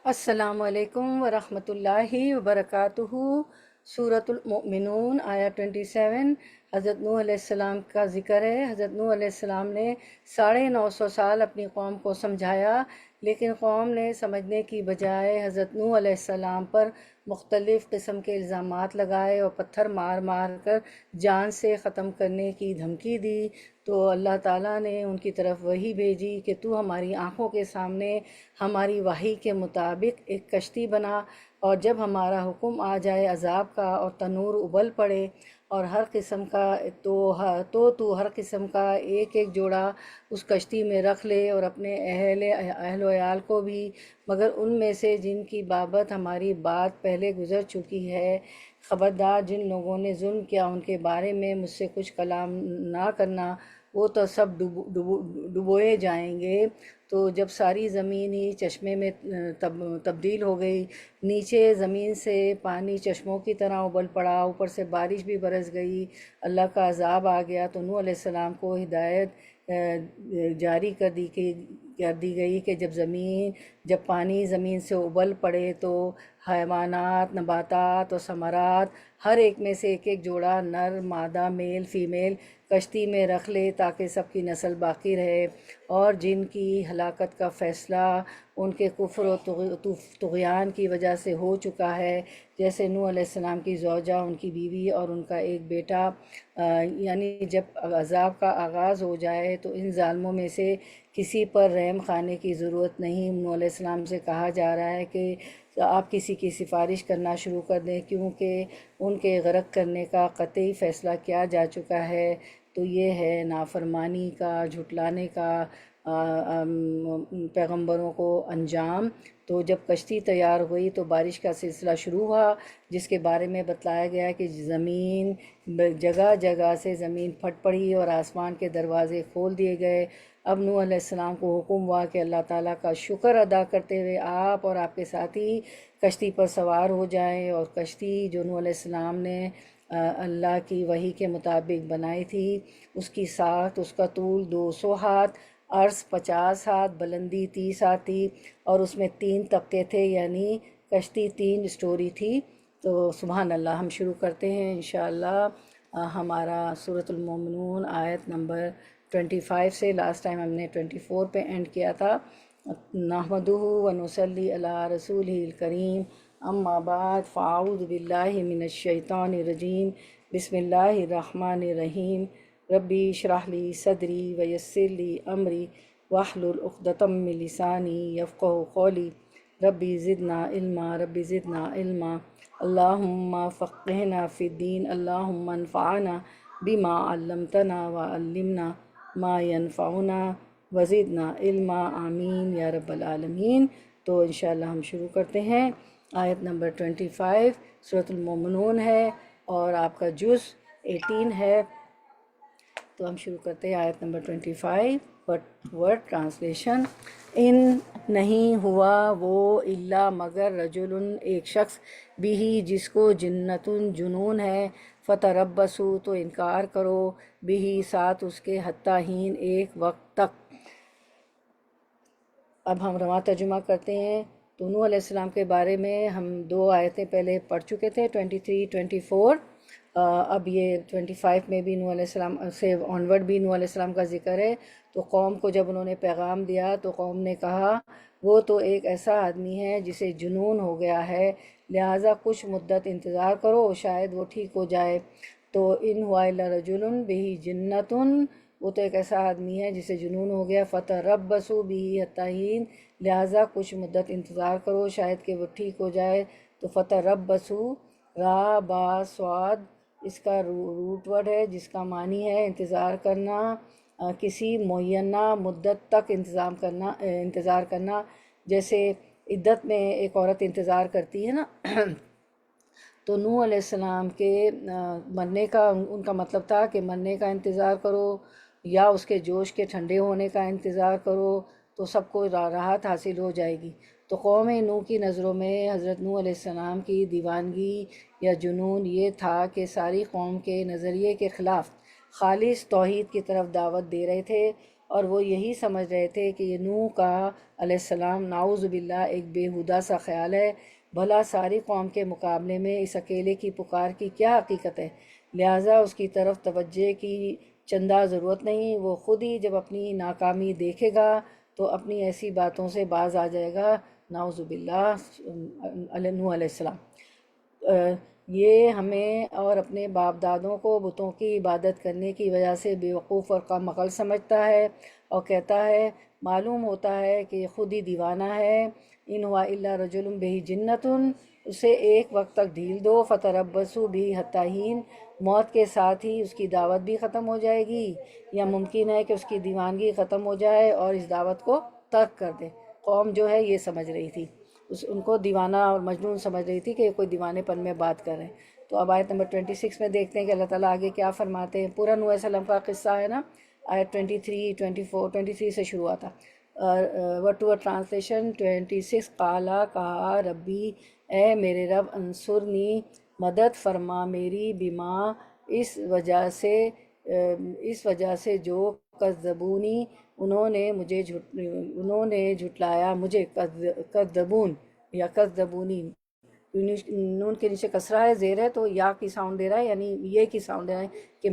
السلام علیکم ورحمۃ اللہ وبرکاتہ۔ سورۃ المؤمنون آیا 27۔ حضرت نوح علیہ السلام کا ذکر ہے۔ حضرت نوح علیہ السلام نے 950 سال اپنی قوم کو سمجھایا، لیکن قوم نے سمجھنے کی بجائے حضرت نوح علیہ السلام پر مختلف قسم کے الزامات لگائے اور پتھر مار مار کر جان سے ختم کرنے کی دھمکی دی۔ تو اللہ تعالیٰ نے ان کی طرف وحی بھیجی کہ تو ہماری آنکھوں کے سامنے ہماری وحی کے مطابق ایک کشتی بنا، اور جب ہمارا حکم آ جائے عذاب کا اور تنور ابل پڑے اور ہر قسم کا تو ہر قسم کا ایک ایک جوڑا اس کشتی میں رکھ لے، اور اپنے اہل و عیال کو بھی، مگر ان میں سے جن کی بابت ہماری بات پہلے گزر چکی ہے۔ خبردار جن لوگوں نے ظلم کیا ان کے بارے میں مجھ سے کچھ کلام نہ کرنا، وہ تو سب ڈبوئے جائیں گے۔ تو جب ساری زمین ہی چشمے میں تبدیل ہو گئی، نیچے زمین سے پانی چشموں کی طرح ابل پڑا، اوپر سے بارش بھی برس گئی، اللہ کا عذاب آ گیا، تو نوح علیہ السلام کو ہدایت جاری کر دی گئی کہ جب پانی زمین سے ابل پڑے تو حیوانات، نباتات اور ثمرات ہر ایک میں سے ایک ایک جوڑا نر مادہ میل فیمیل کشتی میں رکھ لے تاکہ سب کی نسل باقی رہے، اور جن کی ہلاکت کا فیصلہ ان کے کفر و طغیان کی وجہ سے ہو چکا ہے، جیسے نوح علیہ السلام کی زوجہ، ان کی بیوی اور ان کا ایک بیٹا، یعنی جب عذاب کا آغاز ہو جائے تو ان ظالموں میں سے کسی پر رحم کھانے کی ضرورت نہیں۔ نوح علیہ السلام سے کہا جا رہا ہے کہ آپ کسی کی سفارش کرنا شروع کر دیں، کیونکہ ان کے غرق کرنے کا قطعی فیصلہ کیا جا چکا ہے۔ تو یہ ہے نافرمانی کا، جھٹلانے کا پیغمبروں کو انجام۔ تو جب کشتی تیار ہوئی تو بارش کا سلسلہ شروع ہوا، جس کے بارے میں بتلایا گیا کہ زمین جگہ جگہ سے زمین پھٹ پڑی اور آسمان کے دروازے کھول دیے گئے۔ اب نوح علیہ السلام کو حکم ہوا کہ اللہ تعالیٰ کا شکر ادا کرتے ہوئے آپ اور آپ کے ساتھی کشتی پر سوار ہو جائیں، اور کشتی جو نوح علیہ السلام نے اللہ کی وحی کے مطابق بنائی تھی، اس کی ساخت، اس کا طول 200 ہاتھ، عرض 50 ہاتھ، بلندی 30 ہاتھ تھی، اور اس میں 3 طبقے تھے، یعنی کشتی 3 اسٹوری تھی۔ تو سبحان اللہ، ہم شروع کرتے ہیں انشاءاللہ۔ ہمارا سورۃ المومنون آیت نمبر 25 سے، لاسٹ ٹائم ہم نے 24 پہ اینڈ کیا تھا۔ نحمدہ ونصلی علی رسولہ الکریم، اما بعد فاعوذ باللہ من الشیطان الرجیم، بسم اللہ الرحمن الرحیم۔ ربی اشرح لی صدری ویسر لی امری واحلل عقدۃ من لسانی یفقہوا قولی۔ ربی زدنا علما، ربی زدنا علما، اللہم فقہنا فی الدین، اللہم انفعنا بما علمتنا وعلمنا ما ینفعنا وزدنا علما، آمین یا رب العالمین۔ تو انشاءاللہ ہم شروع کرتے ہیں۔ آیت نمبر 25 سورۃ المومنون ہے، اور آپ کا جز 18 ہے۔ تو ہم شروع کرتے ہیں آیت نمبر 25، ورڈ ٹرانسلیشن۔ ان نہیں ہوا وہ الا مگر رجل ایک شخص، بھی جس کو جنتن جنون ہے، فتربصوا تو انکار کرو، بھی ساتھ اس کے حتیٰ حین ایک وقت تک۔ اب ہم رواں ترجمہ کرتے ہیں۔ تو نوح علیہ السلام کے بارے میں ہم 2 آیتیں پہلے پڑھ چکے تھے، 23 24۔ اب یہ 25 میں بھی نوح علیہ السلام سے آنورڈ بھی نوح علیہ السلام کا ذکر ہے۔ تو قوم کو جب انہوں نے پیغام دیا تو قوم نے کہا وہ تو ایک ایسا آدمی ہے جسے جنون ہو گیا ہے، لہٰذا کچھ مدت انتظار کرو، شاید وہ ٹھیک ہو جائے۔ تو ان ہوا الا رجل بہ جنتن، وہ تو ایک ایسا آدمی ہے جسے جنون ہو گیا، فتربصوا بہ حتی حین، لہٰذا کچھ مدت انتظار کرو، شاید کہ وہ ٹھیک ہو جائے۔ تو فتربصوا، را با صاد، اس کا روٹ ورڈ ہے جس کا معنی ہے انتظار کرنا، کسی معینہ مدت تک انتظار کرنا، جیسے عدت میں ایک عورت انتظار کرتی ہے نا۔ تو نوح علیہ السلام کے مرنے کا ان کا مطلب تھا کہ مرنے کا انتظار کرو، یا اس کے جوش کے ٹھنڈے ہونے کا انتظار کرو، تو سب کو راحت حاصل ہو جائے گی۔ تو قوم نوح کی نظروں میں حضرت نوح علیہ السلام کی دیوانگی یا جنون یہ تھا کہ ساری قوم کے نظریے کے خلاف خالص توحید کی طرف دعوت دے رہے تھے، اور وہ یہی سمجھ رہے تھے کہ یہ نوح کا علیہ السلام نعوذ باللہ ایک بیہودہ سا خیال ہے، بھلا ساری قوم کے مقابلے میں اس اکیلے کی پکار کی کیا حقیقت ہے، لہٰذا اس کی طرف توجہ کی چندہ ضرورت نہیں، وہ خود ہی جب اپنی ناکامی دیکھے گا تو اپنی ایسی باتوں سے باز آ جائے گا، نعوذ باللہ نوح علیہ السلام۔ یہ ہمیں اور اپنے باپ دادوں کو بتوں کی عبادت کرنے کی وجہ سے بیوقوف اور کم عقل سمجھتا ہے اور کہتا ہے، معلوم ہوتا ہے کہ یہ خود ہی دیوانہ ہے، ان ہوا الا رجل بہ جنۃ، اسے ایک وقت تک ڈھیل دو، فتربصوا بہ حتی حین، موت کے ساتھ ہی اس کی دعوت بھی ختم ہو جائے گی، یا ممکن ہے کہ اس کی دیوانگی ختم ہو جائے اور اس دعوت کو ترک کر دے۔ قوم جو ہے یہ سمجھ رہی تھی، ان کو دیوانہ اور مجنون سمجھ رہی تھی کہ یہ کوئی دیوانے پن میں بات کر رہے ہیں۔ تو اب آیت نمبر 26 میں دیکھتے ہیں کہ اللہ تعالیٰ آگے کیا فرماتے ہیں۔ پورا نوح علیہ السلام کا قصہ ہے نا، آیت 23، 23 سے شروع ہوتا۔ ورڈ ٹو ورڈ ٹرانسلیشن 26، قالا، کہا، ربی، اے میرے رب، انصرنی، مدد فرما میری، بما، اس وجہ سے جو کذبونی، انہوں نے جھٹلایا مجھے، کذبون یا کذبونی، نون کے نیچے کسرہ ہے، زیر ہے تو یا کی ساؤنڈ دے رہا ہے، یعنی یہ کی ساؤنڈ دے رہا ہے کہ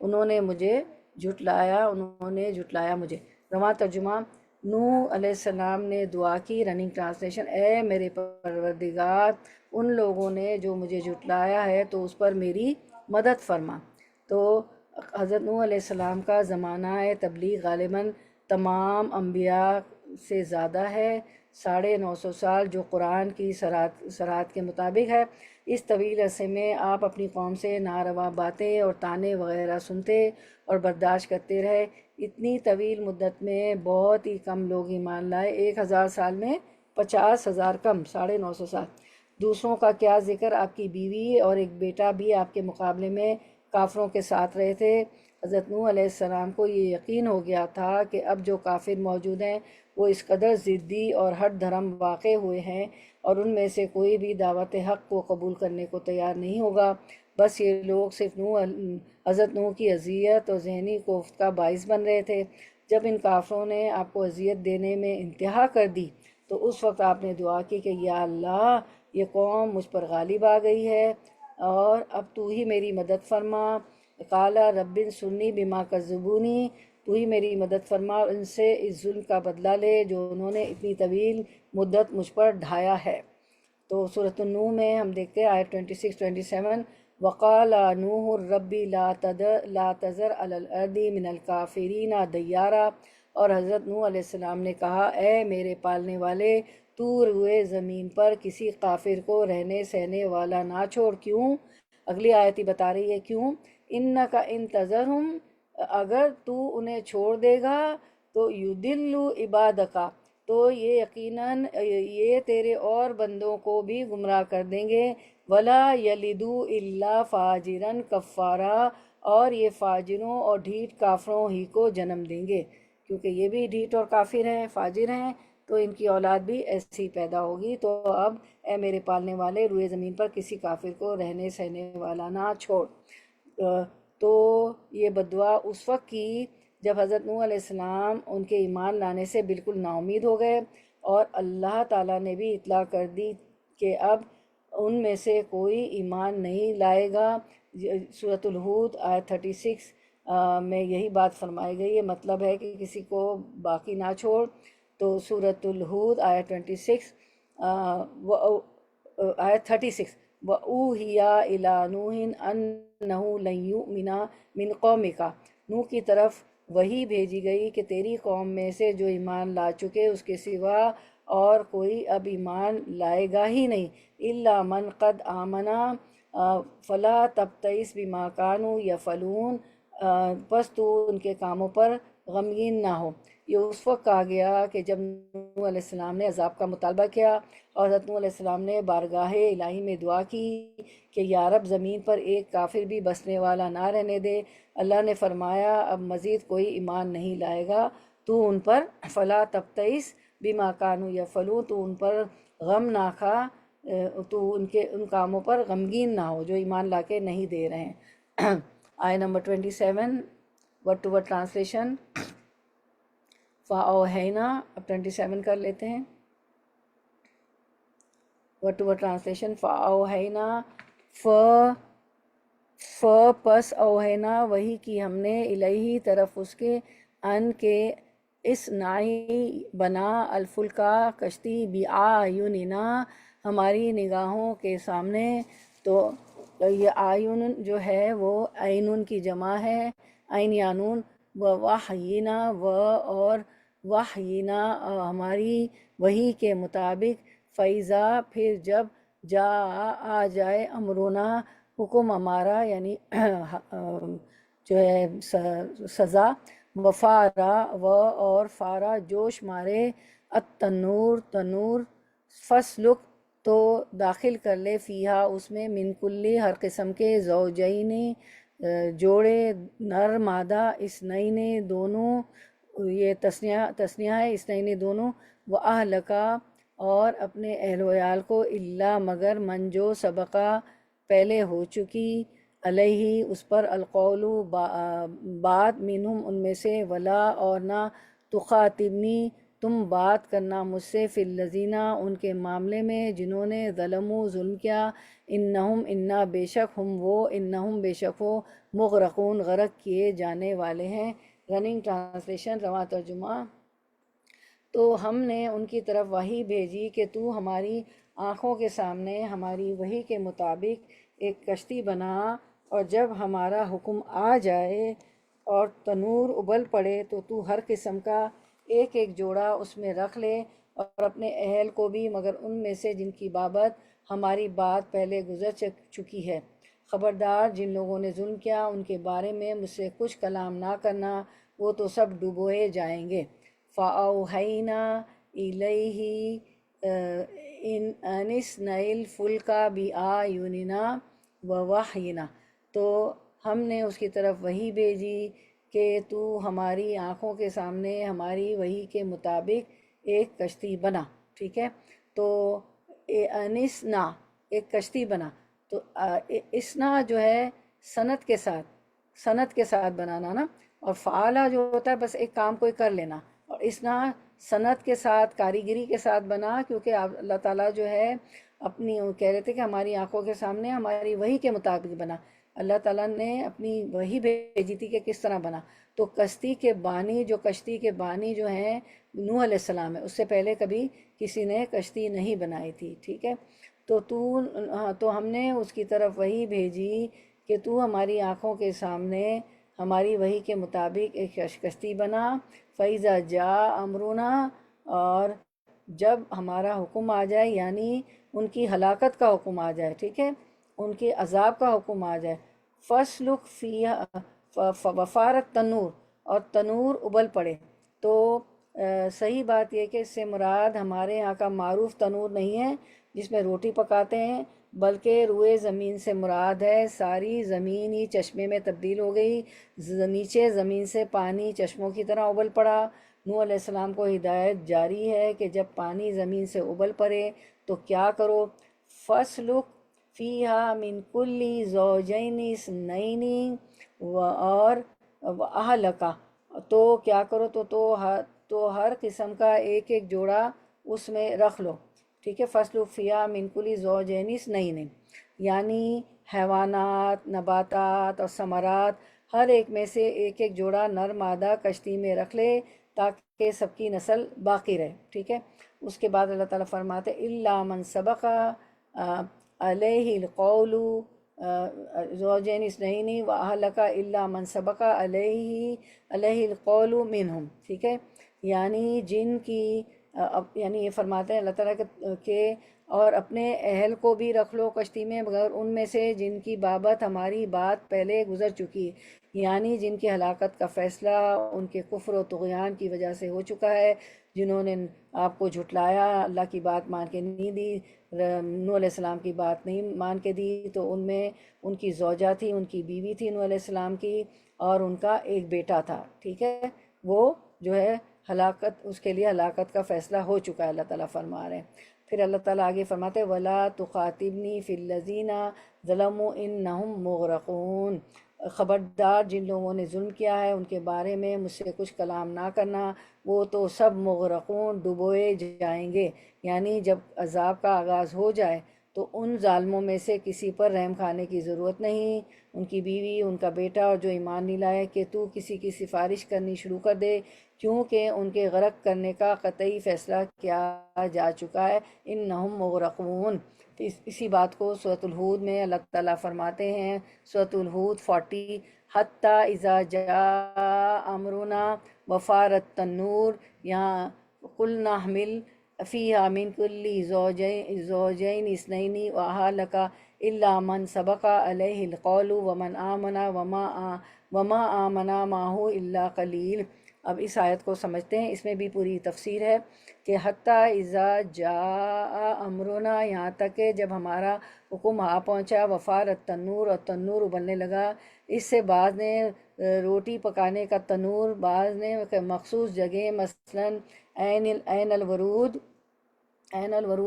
انہوں نے مجھے جھٹلایا مجھے۔ رواں ترجمہ، نوح علیہ السلام نے دعا کی، رننگ ٹرانسلیشن، اے میرے پروردگار، ان لوگوں نے جو مجھے جھٹلایا ہے تو اس پر میری مدد فرما۔ تو حضرت نوح علیہ السلام کا زمانہ تبلیغ غالباً تمام انبیاء سے زیادہ ہے، 950 سال، جو قرآن کی صراحت کے مطابق ہے۔ اس طویل عرصے میں آپ اپنی قوم سے ناروا باتیں اور طعنے وغیرہ سنتے اور برداشت کرتے رہے۔ اتنی طویل مدت میں بہت ہی کم لوگ ایمان لائے، 1000 سال میں 50,000 کم، 950 سال۔ دوسروں کا کیا ذکر، آپ کی بیوی اور ایک بیٹا بھی آپ کے مقابلے میں کافروں کے ساتھ رہے تھے۔ حضرت نوح علیہ السلام کو یہ یقین ہو گیا تھا کہ اب جو کافر موجود ہیں وہ اس قدر ضدی اور ہٹ دھرم واقع ہوئے ہیں اور ان میں سے کوئی بھی دعوت حق کو قبول کرنے کو تیار نہیں ہوگا، بس یہ لوگ صرف حضرت نوح کی اذیت اور ذہنی کوفت کا باعث بن رہے تھے۔ جب ان کافروں نے آپ کو اذیت دینے میں انتہا کر دی تو اس وقت آپ نے دعا کی کہ یا اللہ، یہ قوم مجھ پر غالب آ گئی ہے اور اب تو ہی میری مدد فرما۔ قالا رب انصرنی بما کذبونی، تو ہی میری مدد فرما اور ان سے اس ظلم کا بدلہ لے جو انہوں نے اتنی طویل مدت مجھ پر ڈھایا ہے۔ تو سورۃ النوح میں ہم دیکھتے ہیں آیت 26، 27، وقال نوح رب لا تذر علی الارض من الکافرین دیارا، اور حضرت نوح علیہ السلام نے کہا، اے میرے پالنے والے، تو روئے زمین پر کسی کافر کو رہنے سہنے والا نہ چھوڑ۔ کیوں؟ اگلی آیت ہی بتا رہی ہے کیوں۔ انک ان تذرہم، اگر تو انہیں چھوڑ دے گا تو یضلوا عبادک، تو یہ یقیناً یہ تیرے اور بندوں کو بھی گمراہ کر دیں گے، ولا یلدوا الا فاجرا کفارا، اور یہ فاجروں اور ڈھیٹ کافروں ہی کو جنم دیں گے، کیونکہ یہ بھی ڈھیٹ اور کافر ہیں، فاجر ہیں، تو ان کی اولاد بھی ایسی پیدا ہوگی۔ تو اب اے میرے پالنے والے، روئے زمین پر کسی کافر کو رہنے سہنے والا نہ چھوڑ۔ تو یہ بدعا اس وقت کی جب حضرت نوح علیہ السلام ان کے ایمان لانے سے بالکل نا امید ہو گئے، اور اللہ تعالیٰ نے بھی اطلاع کر دی کہ اب ان میں سے کوئی ایمان نہیں لائے گا۔ سورۃ الہود آیت 36 میں یہی بات فرمائی گئی ہے، مطلب ہے کہ کسی کو باقی نہ چھوڑ۔ تو سورۃ الہود آیت 26 آیت 36، وَأُوحِیَ إِلَىٰ نُوحٍ أَنَّهُ لَن يُؤْمِنَ مِن قَوْمِكَ، نوح کی طرف وہی بھیجی گئی کہ تیری قوم میں سے جو ایمان لا چکے اس کے سوا اور کوئی اب ایمان لائے گا ہی نہیں، إِلَّا مَنْ قَدْ آمَنَ فَلَا تَبْتَئِسْ بِمَا كَانُوا يَفْعَلُونَ، پس تو ان کے کاموں پر غمگین نہ ہو۔ یہ اس وقت کہا گیا کہ جب نوح علیہ السلام نے عذاب کا مطالبہ کیا اور حضرت نوح علیہ السلام نے بارگاہ الہی میں دعا کی کہ یا رب، زمین پر ایک کافر بھی بسنے والا نہ رہنے دے۔ اللہ نے فرمایا اب مزید کوئی ایمان نہیں لائے گا، تو ان پر فلا تبتئس بما كانوا يفعلون، تو ان پر غم نہ کھا، تو ان کاموں پر غمگین نہ ہو جو ایمان لا کے نہیں دے رہے ہیں۔ آیت number 27، word to word translation, فَأَوْحَيْنَا، اب 27 کر لیتے ہیں ورڈ ٹو ورڈ ٹرانسلیشن. فَأَوْحَيْنَا، ف پس اوہینا وہی کی ہم نے، الہی طرف اس کے، ان کے، اس نائی بنا، الفلکا کشتی، بِأَعْیُنِنَا ہماری نگاہوں کے سامنے. تو یہ آیون جو ہے وہ عینون کی جمع ہے، عین یا نون. وحینا، و اور وحینا ہماری وحی کے مطابق. فیضا پھر جب، جا آ جائے، امرونا حکم ہمارا، یعنی جو ہے سزا. وفارا، و اور فارا جوش مارے، التنور تنور. فسلک تو داخل کر لے، فیہا اس میں، من کلی ہر قسم کے، زوجین جوڑے، نر مادہ، اثنین دونوں، یہ تسنیہ ہے، اثنین دونوں. وَأَهْلَكَ اور اپنے اہل و عیال کو، الا مگر، من جو، سبقہ پہلے ہو چکی، علیہ اس پر، القول بات، منہم ان میں سے، ولا اور نہ، تخاطبنی تم بات کرنا مجھ سے، فی الذین ان کے معاملے میں، جنہوں نے، ظلموا ظلم کیا، انہم انا بے شک، ہم وہ، انہم بے شک وہ، مغرقون غرق کیے جانے والے ہیں. رننگ ٹرانسلیشن، رواں ترجمہ. تو ہم نے ان کی طرف وحی بھیجی کہ تو ہماری آنکھوں کے سامنے ہماری وحی کے مطابق ایک کشتی بنا، اور جب ہمارا حکم آ جائے اور تنور ابل پڑے تو ہر قسم کا ایک ایک جوڑا اس میں رکھ لے، اور اپنے اہل کو بھی، مگر ان میں سے جن کی بابت ہماری بات پہلے گزر چکی ہے. خبردار جن لوگوں نے ظلم کیا ان کے بارے میں مجھ سے کچھ کلام نہ کرنا، وہ تو سب ڈبوئے جائیں گے. فَأَوْحَيْنَا إِلَيْهِ أَنِ اصْنَعِ الْفُلْكَ بِأَعْیُنِنَا وَوَحْیِنَا. تو ہم نے اس کی طرف وحی بھیجی کہ تو ہماری آنکھوں کے سامنے ہماری وحی کے مطابق ایک کشتی بنا. ٹھیک ہے، تو انسنا ایک کشتی بنا. تو اسنا جو ہے صنعت کے ساتھ بنانا نا، اور فعالہ جو ہوتا ہے بس ایک کام کوئی کر لینا، اور اسنا صنعت کے ساتھ، کاریگری کے ساتھ بنا، کیونکہ اللہ تعالیٰ جو ہے اپنی، کہہ رہے تھے کہ ہماری آنکھوں کے سامنے ہماری وحی کے مطابق بنا. اللہ تعالیٰ نے اپنی وحی بھیجی تھی کہ کس طرح بنا. تو کشتی کے بانی جو ہیں نوح علیہ السلام ہے، اس سے پہلے کبھی کسی نے کشتی نہیں بنائی تھی. ٹھیک ہے، تو ہم نے اس کی طرف وحی بھیجی کہ تو ہماری آنکھوں کے سامنے ہماری وحی کے مطابق ایک کشتی بنا. فَإِذَا جَاءَ أَمْرُنَا اور جب ہمارا حکم آ جائے، یعنی ان کی ہلاکت کا حکم آ جائے، ٹھیک ہے، ان کے عذاب کا حکم آ جائے. فَاسْلُكْ فِيهَا وَفَارَتْ تنور اور تنور ابل پڑے. تو صحیح بات یہ کہ اس سے مراد ہمارے یہاں کا معروف تنور نہیں ہے جس میں روٹی پکاتے ہیں، بلکہ روئے زمین سے مراد ہے. ساری زمین ہی چشمے میں تبدیل ہو گئی، نیچے زمین سے پانی چشموں کی طرح ابل پڑا. نوح علیہ السلام کو ہدایت جاری ہے کہ جب پانی زمین سے ابل پڑے تو کیا کرو. فَاسْلُكْ فِيهَا مِن كُلِّ زَوْجَيْنِ اثْنَيْنِ اور وَأَهْلَكَ تو کیا کرو، تو ہر قسم کا ایک ایک جوڑا اس میں رکھ لو. ٹھیک ہے، فَاسْلُكْ فِيهَا مِن كُلِّ زَوْجَيْنِ اثْنَيْنِ یعنی حیوانات، نباتات اور ثمرات، ہر ایک میں سے ایک ایک جوڑا نر مادہ کشتی میں رکھ لے تاکہ سب کی نسل باقی رہے. ٹھیک ہے، اس کے بعد اللہ تعالیٰ فرماتے اِلَّا مَن سَبَقَ عَلَيْهِ الْقَوْلُ زوجین اثنین وَأَهْلَكَ إِلَّا مَن سَبَقَ عَلَيْهِ الْقَوْلُ مِنْهُمْ. ٹھیک ہے، یعنی جن کی یعنی یہ فرماتے ہیں اللہ تعالیٰ کہ اور اپنے اہل کو بھی رکھ لو کشتی میں، مگر ان میں سے جن کی بابت ہماری بات پہلے گزر چکی ہے، یعنی جن کی ہلاکت کا فیصلہ ان کے کفر و طغیان کی وجہ سے ہو چکا ہے، جنہوں نے آپ کو جھٹلایا، اللہ کی بات مان کے نہیں دی، نوح علیہ السلام کی بات نہیں مان کے دی. تو ان میں ان کی زوجہ تھی، ان کی بیوی تھی نوح علیہ السلام کی، اور ان کا ایک بیٹا تھا. ٹھیک ہے، وہ جو ہے ہلاکت، اس کے لیے ہلاکت کا فیصلہ ہو چکا ہے، اللہ تعالیٰ فرما رہے ہیں. پھر اللہ تعالیٰ آگے فرماتے وَلَا تُخَاطِبْنِي فِي الَّذِينَ ظَلَمُوا إِنَّهُمْ مُغْرَقُونَ. خبردار جن لوگوں نے ظلم کیا ہے ان کے بارے میں مجھ سے کچھ کلام نہ کرنا، وہ تو سب مغرقون ڈبوئے جائیں گے۔ یعنی جب عذاب کا آغاز ہو جائے تو ان ظالموں میں سے کسی پر رحم کھانے کی ضرورت نہیں، ان کی بیوی، ان کا بیٹا اور جو ایمان نہیں لائے، کہ تو کسی کی سفارش کرنی شروع کر دے، کیونکہ ان کے غرق کرنے کا قطعی فیصلہ کیا جا چکا ہے، انہم مغرقون۔ اسی بات کو سورۃ الہود میں اللہ تعالیٰ فرماتے ہیں، سورۃ الہود 40، حتیٰ اذا جاء امرنا وفارت التنور، یہاں قلنا احمل فیہا من کل زوجین اثنین واہلک الا من سبق علیہ القول ومن آمن وما آمن معہ الا قلیل۔ اب اس آیت کو سمجھتے ہیں، اس میں بھی پوری تفسیر ہے کہ حتیٰ اذا جاء امرنا، یہاں تک کہ جب ہمارا حکم آ پہنچا، وفار التنور، اور تنور ابلنے لگا۔ اس سے بعض نے روٹی پکانے کا تنور، بعض نے مخصوص جگہ مثلا عین الورود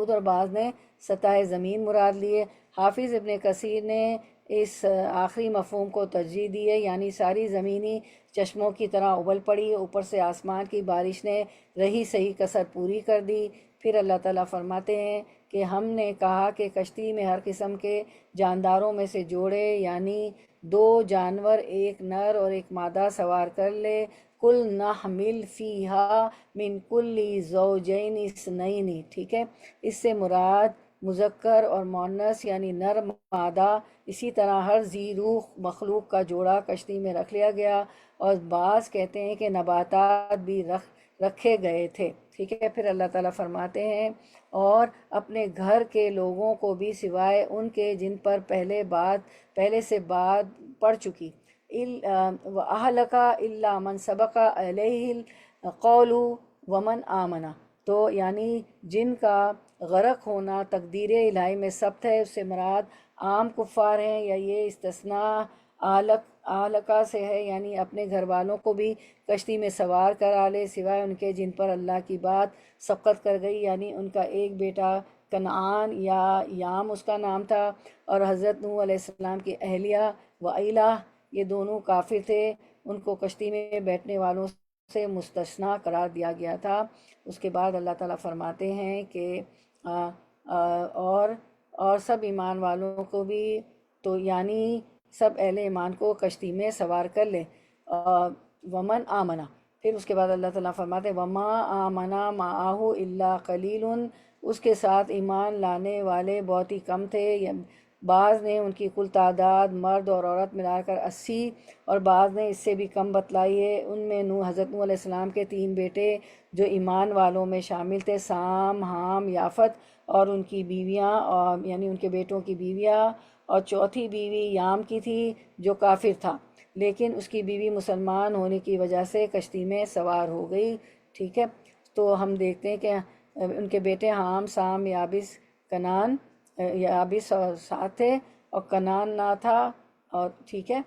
اور بعض نے سطح زمین مراد لیے۔ حافظ ابن کثیر نے اس آخری مفہوم کو ترجیح دی ہے، یعنی ساری زمینی چشموں کی طرح ابل پڑی، اوپر سے آسمان کی بارش نے رہی صحیح کسر پوری کر دی۔ پھر اللہ تعالیٰ فرماتے ہیں کہ ہم نے کہا کہ کشتی میں ہر قسم کے جانداروں میں سے جوڑے، یعنی 2 جانور، ایک نر اور ایک مادہ سوار کر لے۔ کل نحمل فیہا من کل زوجین اثنین، ٹھیک ہے، اس سے مراد مذکر اور مؤنث یعنی نر مادہ، اسی طرح ہر ذی روح مخلوق کا جوڑا کشتی میں رکھ لیا گیا، اور بعض کہتے ہیں کہ نباتات بھی رکھے گئے تھے، ٹھیک ہے۔ پھر اللہ تعالیٰ فرماتے ہیں اور اپنے گھر کے لوگوں کو بھی سوائے ان کے جن پر پہلے سے بات پڑ چکی، وَأَهْلَكَ إِلَّا مَنْ سَبَقَ عَلَيْهِ الْقَوْلُ وَمَنْ آمَنَ، تو یعنی جن کا غرق ہونا تقدیر الہی میں ثبت ہے، اس سے مراد عام کفار ہیں، یا یہ استثناء اہلکا سے ہے، یعنی اپنے گھر والوں کو بھی کشتی میں سوار کرا لے سوائے ان کے جن پر اللہ کی بات سبقت کر گئی، یعنی ان کا ایک بیٹا کنعان یا یام اس کا نام تھا، اور حضرت نوح علیہ السلام کی اہلیہ وعیلہ، یہ دونوں کافر تھے، ان کو کشتی میں بیٹھنے والوں سے مستثنیٰ قرار دیا گیا تھا۔ اس کے بعد اللہ تعالیٰ فرماتے ہیں کہ اور سب ایمان والوں کو بھی، تو یعنی سب اہل ایمان کو کشتی میں سوار کر لے، ومن آمنا۔ پھر اس کے بعد اللہ تعالیٰ فرماتے ہیں وما آمنا معاہ الا قلیل، اس کے ساتھ ایمان لانے والے بہت ہی کم تھے، بعض نے ان کی کل تعداد مرد اور عورت ملا کر 80، اور بعض نے اس سے بھی کم بتلائی ہے۔ ان میں حضرت نوح علیہ السلام کے 3 بیٹے جو ایمان والوں میں شامل تھے، سام، حام، یافت، اور ان کی بیویاں، یعنی ان کے بیٹوں کی بیویاں، اور چوتھی بیوی یام کی تھی جو کافر تھا، لیکن اس کی بیوی مسلمان ہونے کی وجہ سے کشتی میں سوار ہو گئی، ٹھیک ہے۔ تو ہم دیکھتے ہیں کہ ان کے بیٹے حام، سام، یابس، کنان، یابس اور ساتھ تھے، اور کنان نہ تھا، اور ٹھیک ہے۔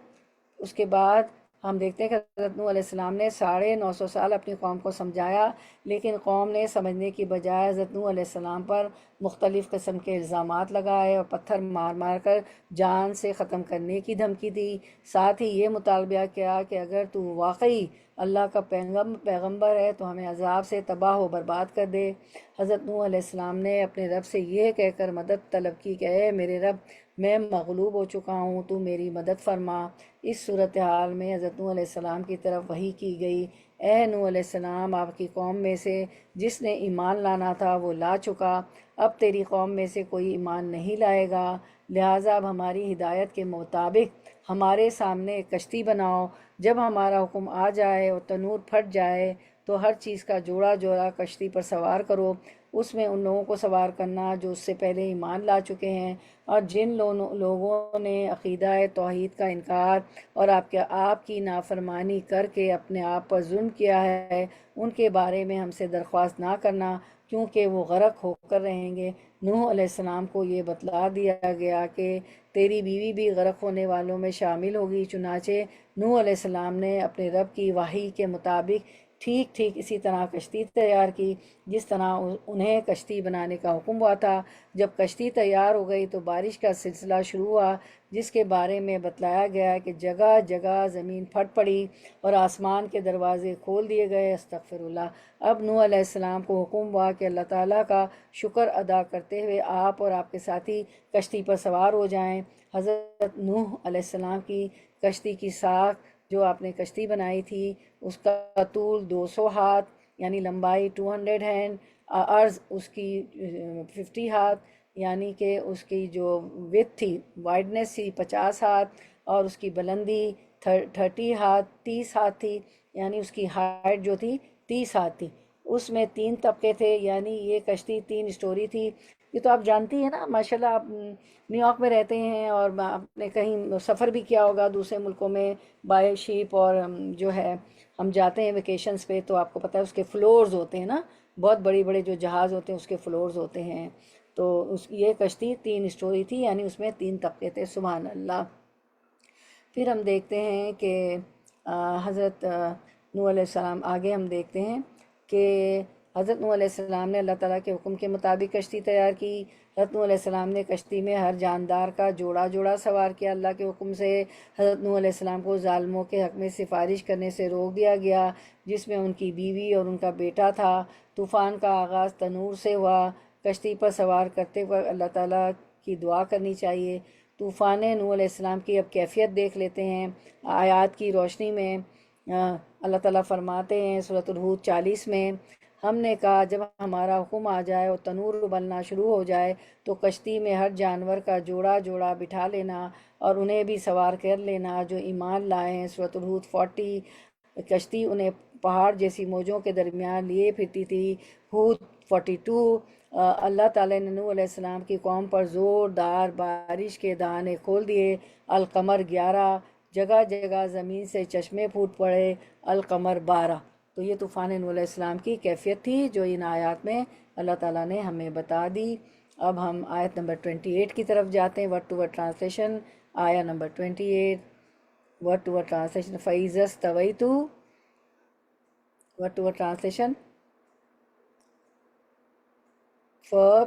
اس کے بعد ہم دیکھتے ہیں کہ حضرت نوح علیہ السلام نے 950 سال اپنی قوم کو سمجھایا، لیکن قوم نے سمجھنے کی بجائے حضرت نوح علیہ السلام پر مختلف قسم کے الزامات لگائے اور پتھر مار مار کر جان سے ختم کرنے کی دھمکی دی، ساتھ ہی یہ مطالبہ کیا کہ اگر تو واقعی اللہ کا پیغمبر ہے تو ہمیں عذاب سے تباہ و برباد کر دے۔ حضرت نوح علیہ السلام نے اپنے رب سے یہ کہہ کر مدد طلب کی کہ اے میرے رب، میں مغلوب ہو چکا ہوں، تو میری مدد فرما۔ اس صورتحال میں حضرت نوح علیہ السلام کی طرف وحی کی گئی، اے نوح علیہ السلام، آپ کی قوم میں سے جس نے ایمان لانا تھا وہ لا چکا، اب تیری قوم میں سے کوئی ایمان نہیں لائے گا، لہٰذا اب ہماری ہدایت کے مطابق ہمارے سامنے ایک کشتی بناؤ، جب ہمارا حکم آ جائے اور تنور پھٹ جائے تو ہر چیز کا جوڑا جوڑا کشتی پر سوار کرو، اس میں ان لوگوں کو سوار کرنا جو اس سے پہلے ایمان لا چکے ہیں، اور جن لوگوں نے عقیدہ توحید کا انکار اور آپ کی نافرمانی کر کے اپنے آپ پر ظلم کیا ہے، ان کے بارے میں ہم سے درخواست نہ کرنا، کیونکہ وہ غرق ہو کر رہیں گے۔ نوح علیہ السلام کو یہ بتلا دیا گیا کہ تیری بیوی بھی غرق ہونے والوں میں شامل ہوگی، چنانچہ نوح علیہ السلام نے اپنے رب کی وحی کے مطابق ٹھیک ٹھیک اسی طرح کشتی تیار کی جس طرح انہیں کشتی بنانے کا حکم ہوا تھا۔ جب کشتی تیار ہو گئی تو بارش کا سلسلہ شروع ہوا، جس کے بارے میں بتلایا گیا کہ جگہ جگہ زمین پھٹ پڑی اور آسمان کے دروازے کھول دیے گئے۔ استغفر اللہ۔ اب نوح علیہ السلام کو حکم ہوا کہ اللہ تعالیٰ کا شکر ادا کرتے ہوئے آپ اور آپ کے ساتھی کشتی پر سوار ہو جائیں۔ حضرت نوح علیہ السلام کی کشتی کی ساکھ، جو آپ نے کشتی بنائی تھی، اس کا طول 200 ہاتھ یعنی لمبائی 200 ہینڈ، عرض اس کی 50 ہاتھ یعنی کہ اس کی جو وڈتھ تھی، وائڈنیس تھی 50 ہاتھ، اور اس کی بلندی 30 ہاتھ 30 ہاتھ تھی، یعنی اس کی ہائٹ جو تھی 30 ہاتھ تھی۔ اس میں 3 طبقے تھے، یعنی یہ کشتی 3 اسٹوری تھی۔ یہ تو آپ جانتی ہیں نا، ماشاءاللہ آپ نیو یارک میں رہتے ہیں اور آپ نے کہیں سفر بھی کیا ہوگا دوسرے ملکوں میں بائی شیپ، اور جو ہے ہم جاتے ہیں ویکیشنز پہ تو آپ کو پتہ ہے اس کے فلورز ہوتے ہیں نا، بہت بڑے بڑے جو جہاز ہوتے ہیں اس کے فلورز ہوتے ہیں۔ تو یہ کشتی 3 اسٹوری تھی، یعنی اس میں 3 طبقے تھے۔ سبحان اللہ۔ پھر ہم دیکھتے ہیں کہ حضرت نوح علیہ السلام، آگے ہم دیکھتے ہیں کہ حضرت نوح علیہ السلام نے اللہ تعالیٰ کے حکم کے مطابق کشتی تیار کی۔ حضرت نوح علیہ السلام نے کشتی میں ہر جاندار کا جوڑا جوڑا سوار کیا۔ اللہ کے حکم سے حضرت نوح علیہ السلام کو ظالموں کے حق میں سفارش کرنے سے روک دیا گیا، جس میں ان کی بیوی اور ان کا بیٹا تھا۔ طوفان کا آغاز تنور سے ہوا۔ کشتی پر سوار کرتے وقت اللہ تعالیٰ کی دعا کرنی چاہیے۔ طوفان نوح علیہ السلام کی اب کیفیت دیکھ لیتے ہیں آیات کی روشنی میں۔ اللہ تعالیٰ فرماتے ہیں سورۃ الہود 40 میں، ہم نے کہا جب ہمارا حکم آ جائے اور تنور ابلنا شروع ہو جائے تو کشتی میں ہر جانور کا جوڑا جوڑا بٹھا لینا اور انہیں بھی سوار کر لینا جو ایمان لائے ہیں۔ سورۃ الہود 40۔ کشتی انہیں پہاڑ جیسی موجوں کے درمیان لیے پھرتی تھی۔ ہود 42۔ اللہ تعالیٰ نے نوح علیہ السلام کی قوم پر زوردار بارش کے دہانے کھول دیے۔ القمر 11۔ جگہ جگہ زمین سے چشمے پھوٹ پڑے۔ القمر 12۔ تو یہ طوفان نوح علیہ السلام کی کیفیت تھی جو ان آیات میں اللہ تعالیٰ نے ہمیں بتا دی۔ اب ہم آیت نمبر 28 کی طرف جاتے ہیں، ورڈ ٹو ورڈ ٹرانسلیشن۔ آیا number 28، word to word translation. فَإِذَا اسْتَوَيْتُ، ورڈ ٹو ورڈ ٹرانسلیشن۔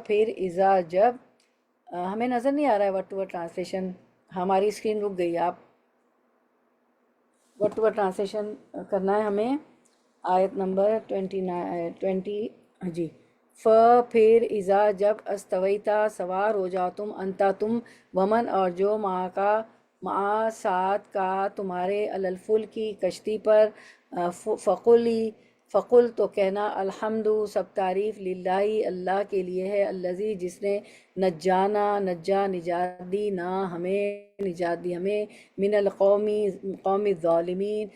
پھر اذا جب، ہمیں نظر نہیں آ رہا ہے ورڈ ٹو ورڈ ٹرانسلیشن، ہماری اسکرین رک گئی۔ آپ ورڈ ٹو ورڈ ٹرانسلیشن کرنا ہے ہمیں۔ آیت نمبر 20 جی۔ پھر اذا جب استویتا سوار ہو جاؤ تم، انتا تم، ومن اور جو مع ساتھ کا تمہارے، الفل کی کشتی پر، فقل تو کہنا، الحمد سب تعریف، للہ اللہ کے لیے ہے، الذی جس نے نجانا نجات دی ہمیں، من قوم الظالمین،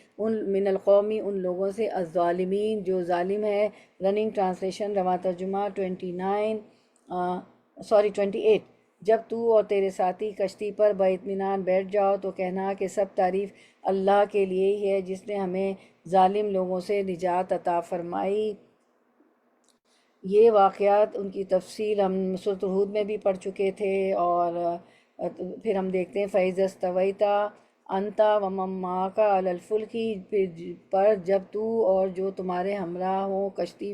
من القومی ان لوگوں سے، الظالمین جو ظالم ہے۔ رننگ ٹرانسلیشن، رواں ترجمہ 28۔ جب تو اور تیرے ساتھی کشتی پر باطمینان بیٹھ جاؤ تو کہنا کہ سب تعریف اللہ کے لیے ہی ہے جس نے ہمیں ظالم لوگوں سے نجات عطا فرمائی۔ یہ واقعات ان کی تفصیل ہم سورۃ الہود میں بھی پڑھ چکے تھے، اور پھر ہم دیکھتے ہیں فَإِذَا اسْتَوَيْتَ أَنْتَ وَمَن مَّعَكَ عَلَى الْفُلْكِ، پر جب تو اور جو تمہارے ہمراہ ہوں کشتی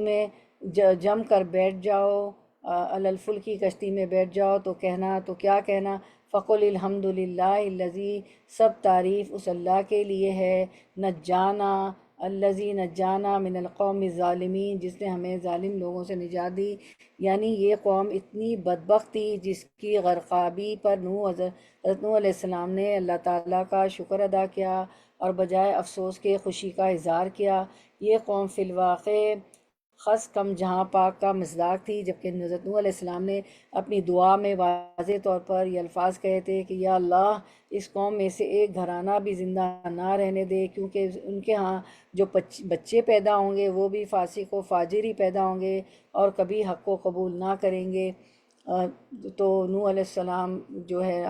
میں جم کر بیٹھ جاؤ، علی الفلک کشتی میں بیٹھ جاؤ تو کیا کہنا، فقل الحمد للہ الذی سب تعریف اس اللہ کے لیے ہے، الذی نجانا من القوم الظالمین جس نے ہمیں ظالم لوگوں سے نجات دی۔ یعنی یہ قوم اتنی بدبخت تھی جس کی غرقابی پر حضرت نوح علیہ السلام نے اللہ تعالیٰ کا شکر ادا کیا اور بجائے افسوس کے خوشی کا اظہار کیا۔ یہ قوم فی الواقع خس کم جہاں پاک کا مصداق تھی، جبکہ حضرت نوح علیہ السلام نے اپنی دعا میں واضح طور پر یہ الفاظ کہے تھے کہ یا اللہ اس قوم میں سے ایک گھرانہ بھی زندہ نہ رہنے دے، کیونکہ ان کے ہاں جو بچے پیدا ہوں گے وہ بھی فاسق و فاجر ہی پیدا ہوں گے اور کبھی حق کو قبول نہ کریں گے۔ تو نوح علیہ السلام جو ہے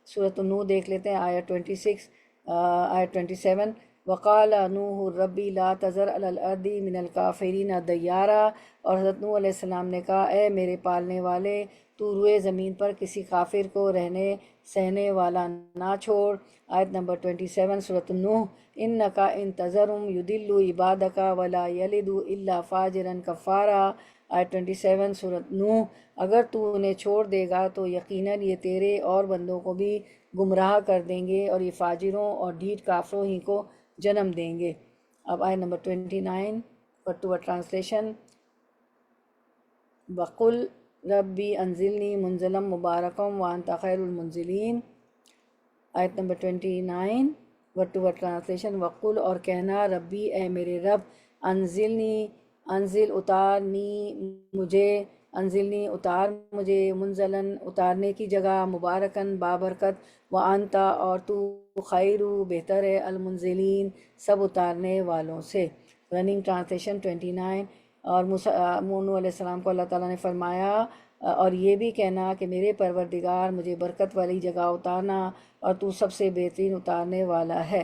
سورۃ النوح دیکھ لیتے ہیں، آیت 26 آیت 27، وقال نوح ربی لا تذر علی الارض من الکافرین دیارا، اور حضرت نوح علیہ السلام نے کہا اے میرے پالنے والے، تو روئے زمین پر کسی کافر کو رہنے سہنے والا نہ چھوڑ۔ آیت نمبر 27 سورۃ النوح۔ انکا ان تذرهم یضلوا عبادک ولا یلدوا الا فاجرا کفارا، آیت 27 سورۃ نوح۔ اگر تو انہیں چھوڑ دے گا تو یقیناً یہ تیرے اور بندوں کو بھی گمراہ کر دیں گے، اور یہ فاجروں اور ڈھیٹ کافروں ہی کو جنم دیں گے۔ اب آیت number 29 word to word translation. وقل ربی انزلنی منزلا مبارکا وانت خیر المنزلین۔ آیت number 29 word to word translation. وقل، اور کہنا، ربی اے میرے رب، انزلنی انزلنی اتار مجھے منزلاً اتارنے کی جگہ، مبارکاً بابرکت، وانتا اور تو خیر بہتر ہے، المنزلین سب اتارنے والوں سے۔ Running translation 29۔ اور نوح علیہ السلام کو اللہ تعالیٰ نے فرمایا اور یہ بھی کہنا کہ میرے پروردگار مجھے برکت والی جگہ اتارنا، اور تو سب سے بہترین اتارنے والا ہے۔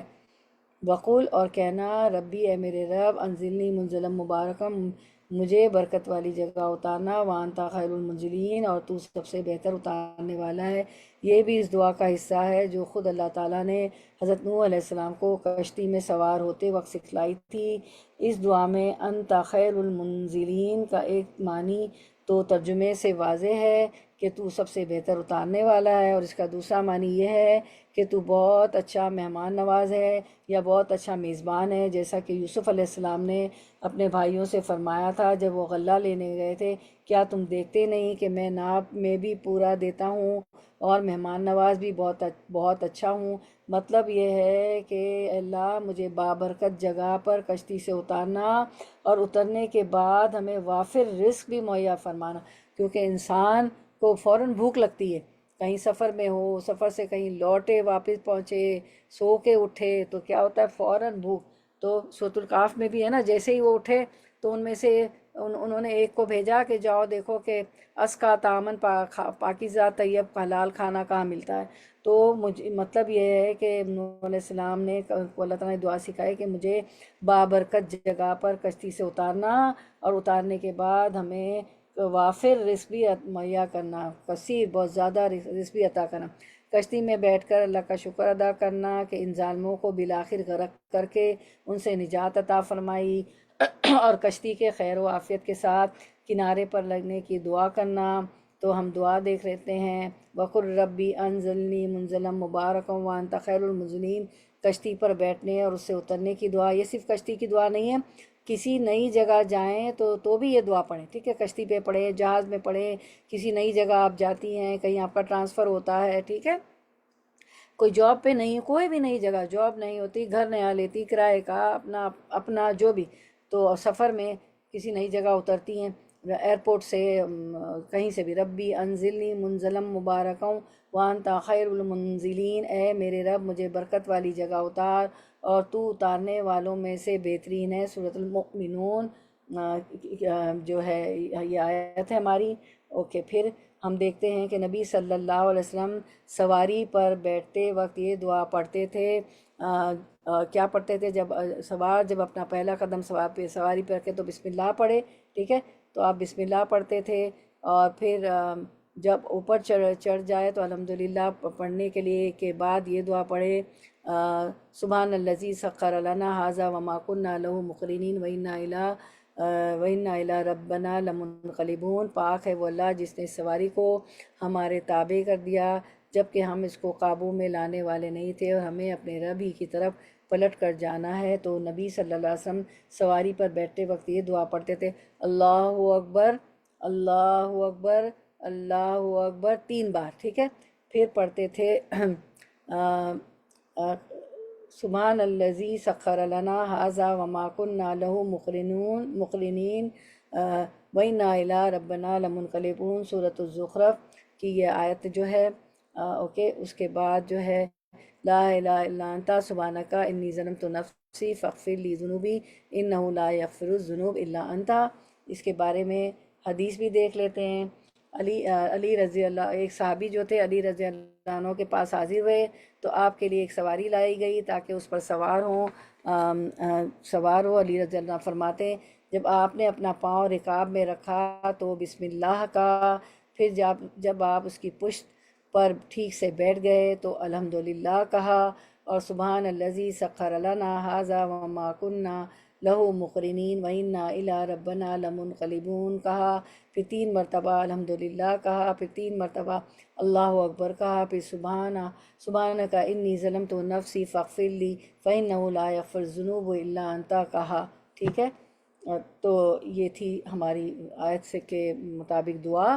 وقول، اور کہنا، ربی اے میرے رب، انزلنی منزلا مبارکا، مجھے برکت والی جگہ اتارنا، وانتا خیر المنزلین، اور تو سب سے بہتر اتارنے والا ہے۔ یہ بھی اس دعا کا حصہ ہے جو خود اللہ تعالیٰ نے حضرت نوح علیہ السلام کو کشتی میں سوار ہوتے وقت سکھلائی تھی۔ اس دعا میں انت خیر المنزلین کا ایک معنی تو ترجمے سے واضح ہے کہ تو سب سے بہتر اتارنے والا ہے، اور اس کا دوسرا معنی یہ ہے کہ تو بہت اچھا مہمان نواز ہے یا بہت اچھا میزبان ہے، جیسا کہ یوسف علیہ السلام نے اپنے بھائیوں سے فرمایا تھا جب وہ غلہ لینے گئے تھے، کیا تم دیکھتے نہیں کہ میں ناب میں بھی پورا دیتا ہوں اور مہمان نواز بھی بہت اچھا ہوں۔ مطلب یہ ہے کہ اللہ مجھے بابرکت جگہ پر کشتی سے اتارنا، اور اترنے کے بعد ہمیں وافر رزق بھی مہیا فرمانا، کیونکہ انسان کو فوراً بھوک لگتی ہے، کہیں سفر میں ہو، سفر سے کہیں لوٹے واپس پہنچے، سو کے اٹھے تو کیا ہوتا ہے، فوراً بھوک۔ تو سورۃ الکاف میں بھی ہے نا، جیسے ہی وہ اٹھے تو ان میں سے انہوں نے ایک کو بھیجا کہ جاؤ دیکھو کہ اسکا تامن پاکیزہ طیب حلال کھانا کہاں ملتا ہے۔ تو مجھے مطلب یہ ہے کہ نوح علیہ السلام نے اللہ تعالیٰ نے دعا سکھائی کہ مجھے بابرکت جگہ پر کشتی سے اتارنا، اور اتارنے کے بعد ہمیں وافر رزق بھی مہیا کرنا، کثیر بہت زیادہ رزق بھی عطا کرنا، کشتی میں بیٹھ کر اللہ کا شکر ادا کرنا کہ ان ظالموں کو بالآخر غرق کر کے ان سے نجات عطا فرمائی، اور کشتی کے خیر و عافیت کے ساتھ کنارے پر لگنے کی دعا کرنا۔ تو ہم دعا دیکھ لیتے ہیں۔ وقل ربی انزلنی منزلا مبارکا وانت خیر المنزلین، کشتی پر بیٹھنے اور اس سے اترنے کی دعا۔ یہ صرف کشتی کی دعا نہیں ہے، کسی نئی جگہ جائیں تو بھی یہ دعا پڑھیں، ٹھیک ہے، کشتی پہ پڑھیں، جہاز میں پڑھیں، کسی نئی جگہ آپ جاتی ہیں، کہیں آپ کا ٹرانسفر ہوتا ہے، ٹھیک ہے، کوئی جاب پہ نہیں، کوئی بھی نئی جگہ جاب نہیں ہوتی، گھر نیا لیتی کرائے کا، اپنا جو بھی، تو سفر میں کسی نئی جگہ اترتی ہیں، ایئرپورٹ سے، کہیں سے بھی، ربی انزلنی منزلا مبارکا وانت خیر المنزلین، اے میرے رب مجھے برکت والی جگہ اتار اور تو اتارنے والوں میں سے بہترین ہے۔ سورۃ المؤمنون جو ہے یہ آیت ہے ہماری۔ اوکے، پھر ہم دیکھتے ہیں کہ نبی صلی اللہ علیہ وسلم سواری پر بیٹھتے وقت یہ دعا پڑھتے تھے۔ کیا پڑھتے تھے؟ جب اپنا پہلا قدم سواری پہ رکھے تو بسم اللہ پڑھے، ٹھیک ہے، تو آپ بسم اللہ پڑھتے تھے، اور پھر جب اوپر چڑھ جائے تو الحمدللہ پڑھنے کے لیے کے بعد یہ دعا پڑھے، سبحان الذی سخر لنا ھذا وما کنا لہ مقرنین وَإِنَّا إِلَىٰ رَبِّنَا لَمُنقَلِبُونَ، پاک ہے وہ اللہ جس نے سواری کو ہمارے تابع کر دیا جبکہ ہم اس کو قابو میں لانے والے نہیں تھے، اور ہمیں اپنے رب ہی کی طرف پلٹ کر جانا ہے۔ تو نبی صلی اللہ علیہ وسلم سواری پر بیٹھتے وقت یہ دعا پڑھتے تھے، اللہ اکبر، اللہ اکبر، اللہ اکبر، 3 بار، ٹھیک ہے، پھر پڑھتے تھے سبحان الذی سخر لنا ھذا وما کنا لہ مقرنین وَإِنَّا إِلَىٰ رَبِّنَا لَمُنقَلِبُونَ۔ سورۃ الزخرف کی یہ آیت جو ہے، اوکے، اس کے بعد جو ہے لا الہ الا انت سبحانک انی ظلمت نفسی فاغفر لی ذنوبی انہ لا یغفر الذنوب الا انت۔ اس کے بارے میں حدیث بھی دیکھ لیتے ہیں۔ علی رضی اللہ، ایک صحابی جو تھے علی رضی اللہ عنہ کے پاس حاضر ہوئے تو آپ کے لیے ایک سواری لائی گئی تاکہ اس پر سوار ہوں، سوار ہو۔ علی رضی اللہ عنہ فرماتے ہیں جب آپ نے اپنا پاؤں رکاب میں رکھا تو بسم اللہ کا، پھر جب آپ اس کی پشت پر ٹھیک سے بیٹھ گئے تو الحمدللہ کہا، اور سبحان الذی سخر لنا ھذا وما کنا لہ مقرنین وإنا الی ربنا لمنقلبون کہا، پھر 3 مرتبہ الحمدللہ کہا، پھر 3 مرتبہ اللہ اکبر کہا، پھر سبحانک انی ظلمت نفسی فاغفر لی فإنہ لا یغفر الذنوب الا انت کہا۔ ٹھیک ہے، تو یہ تھی ہماری آیت سے کے مطابق دعا۔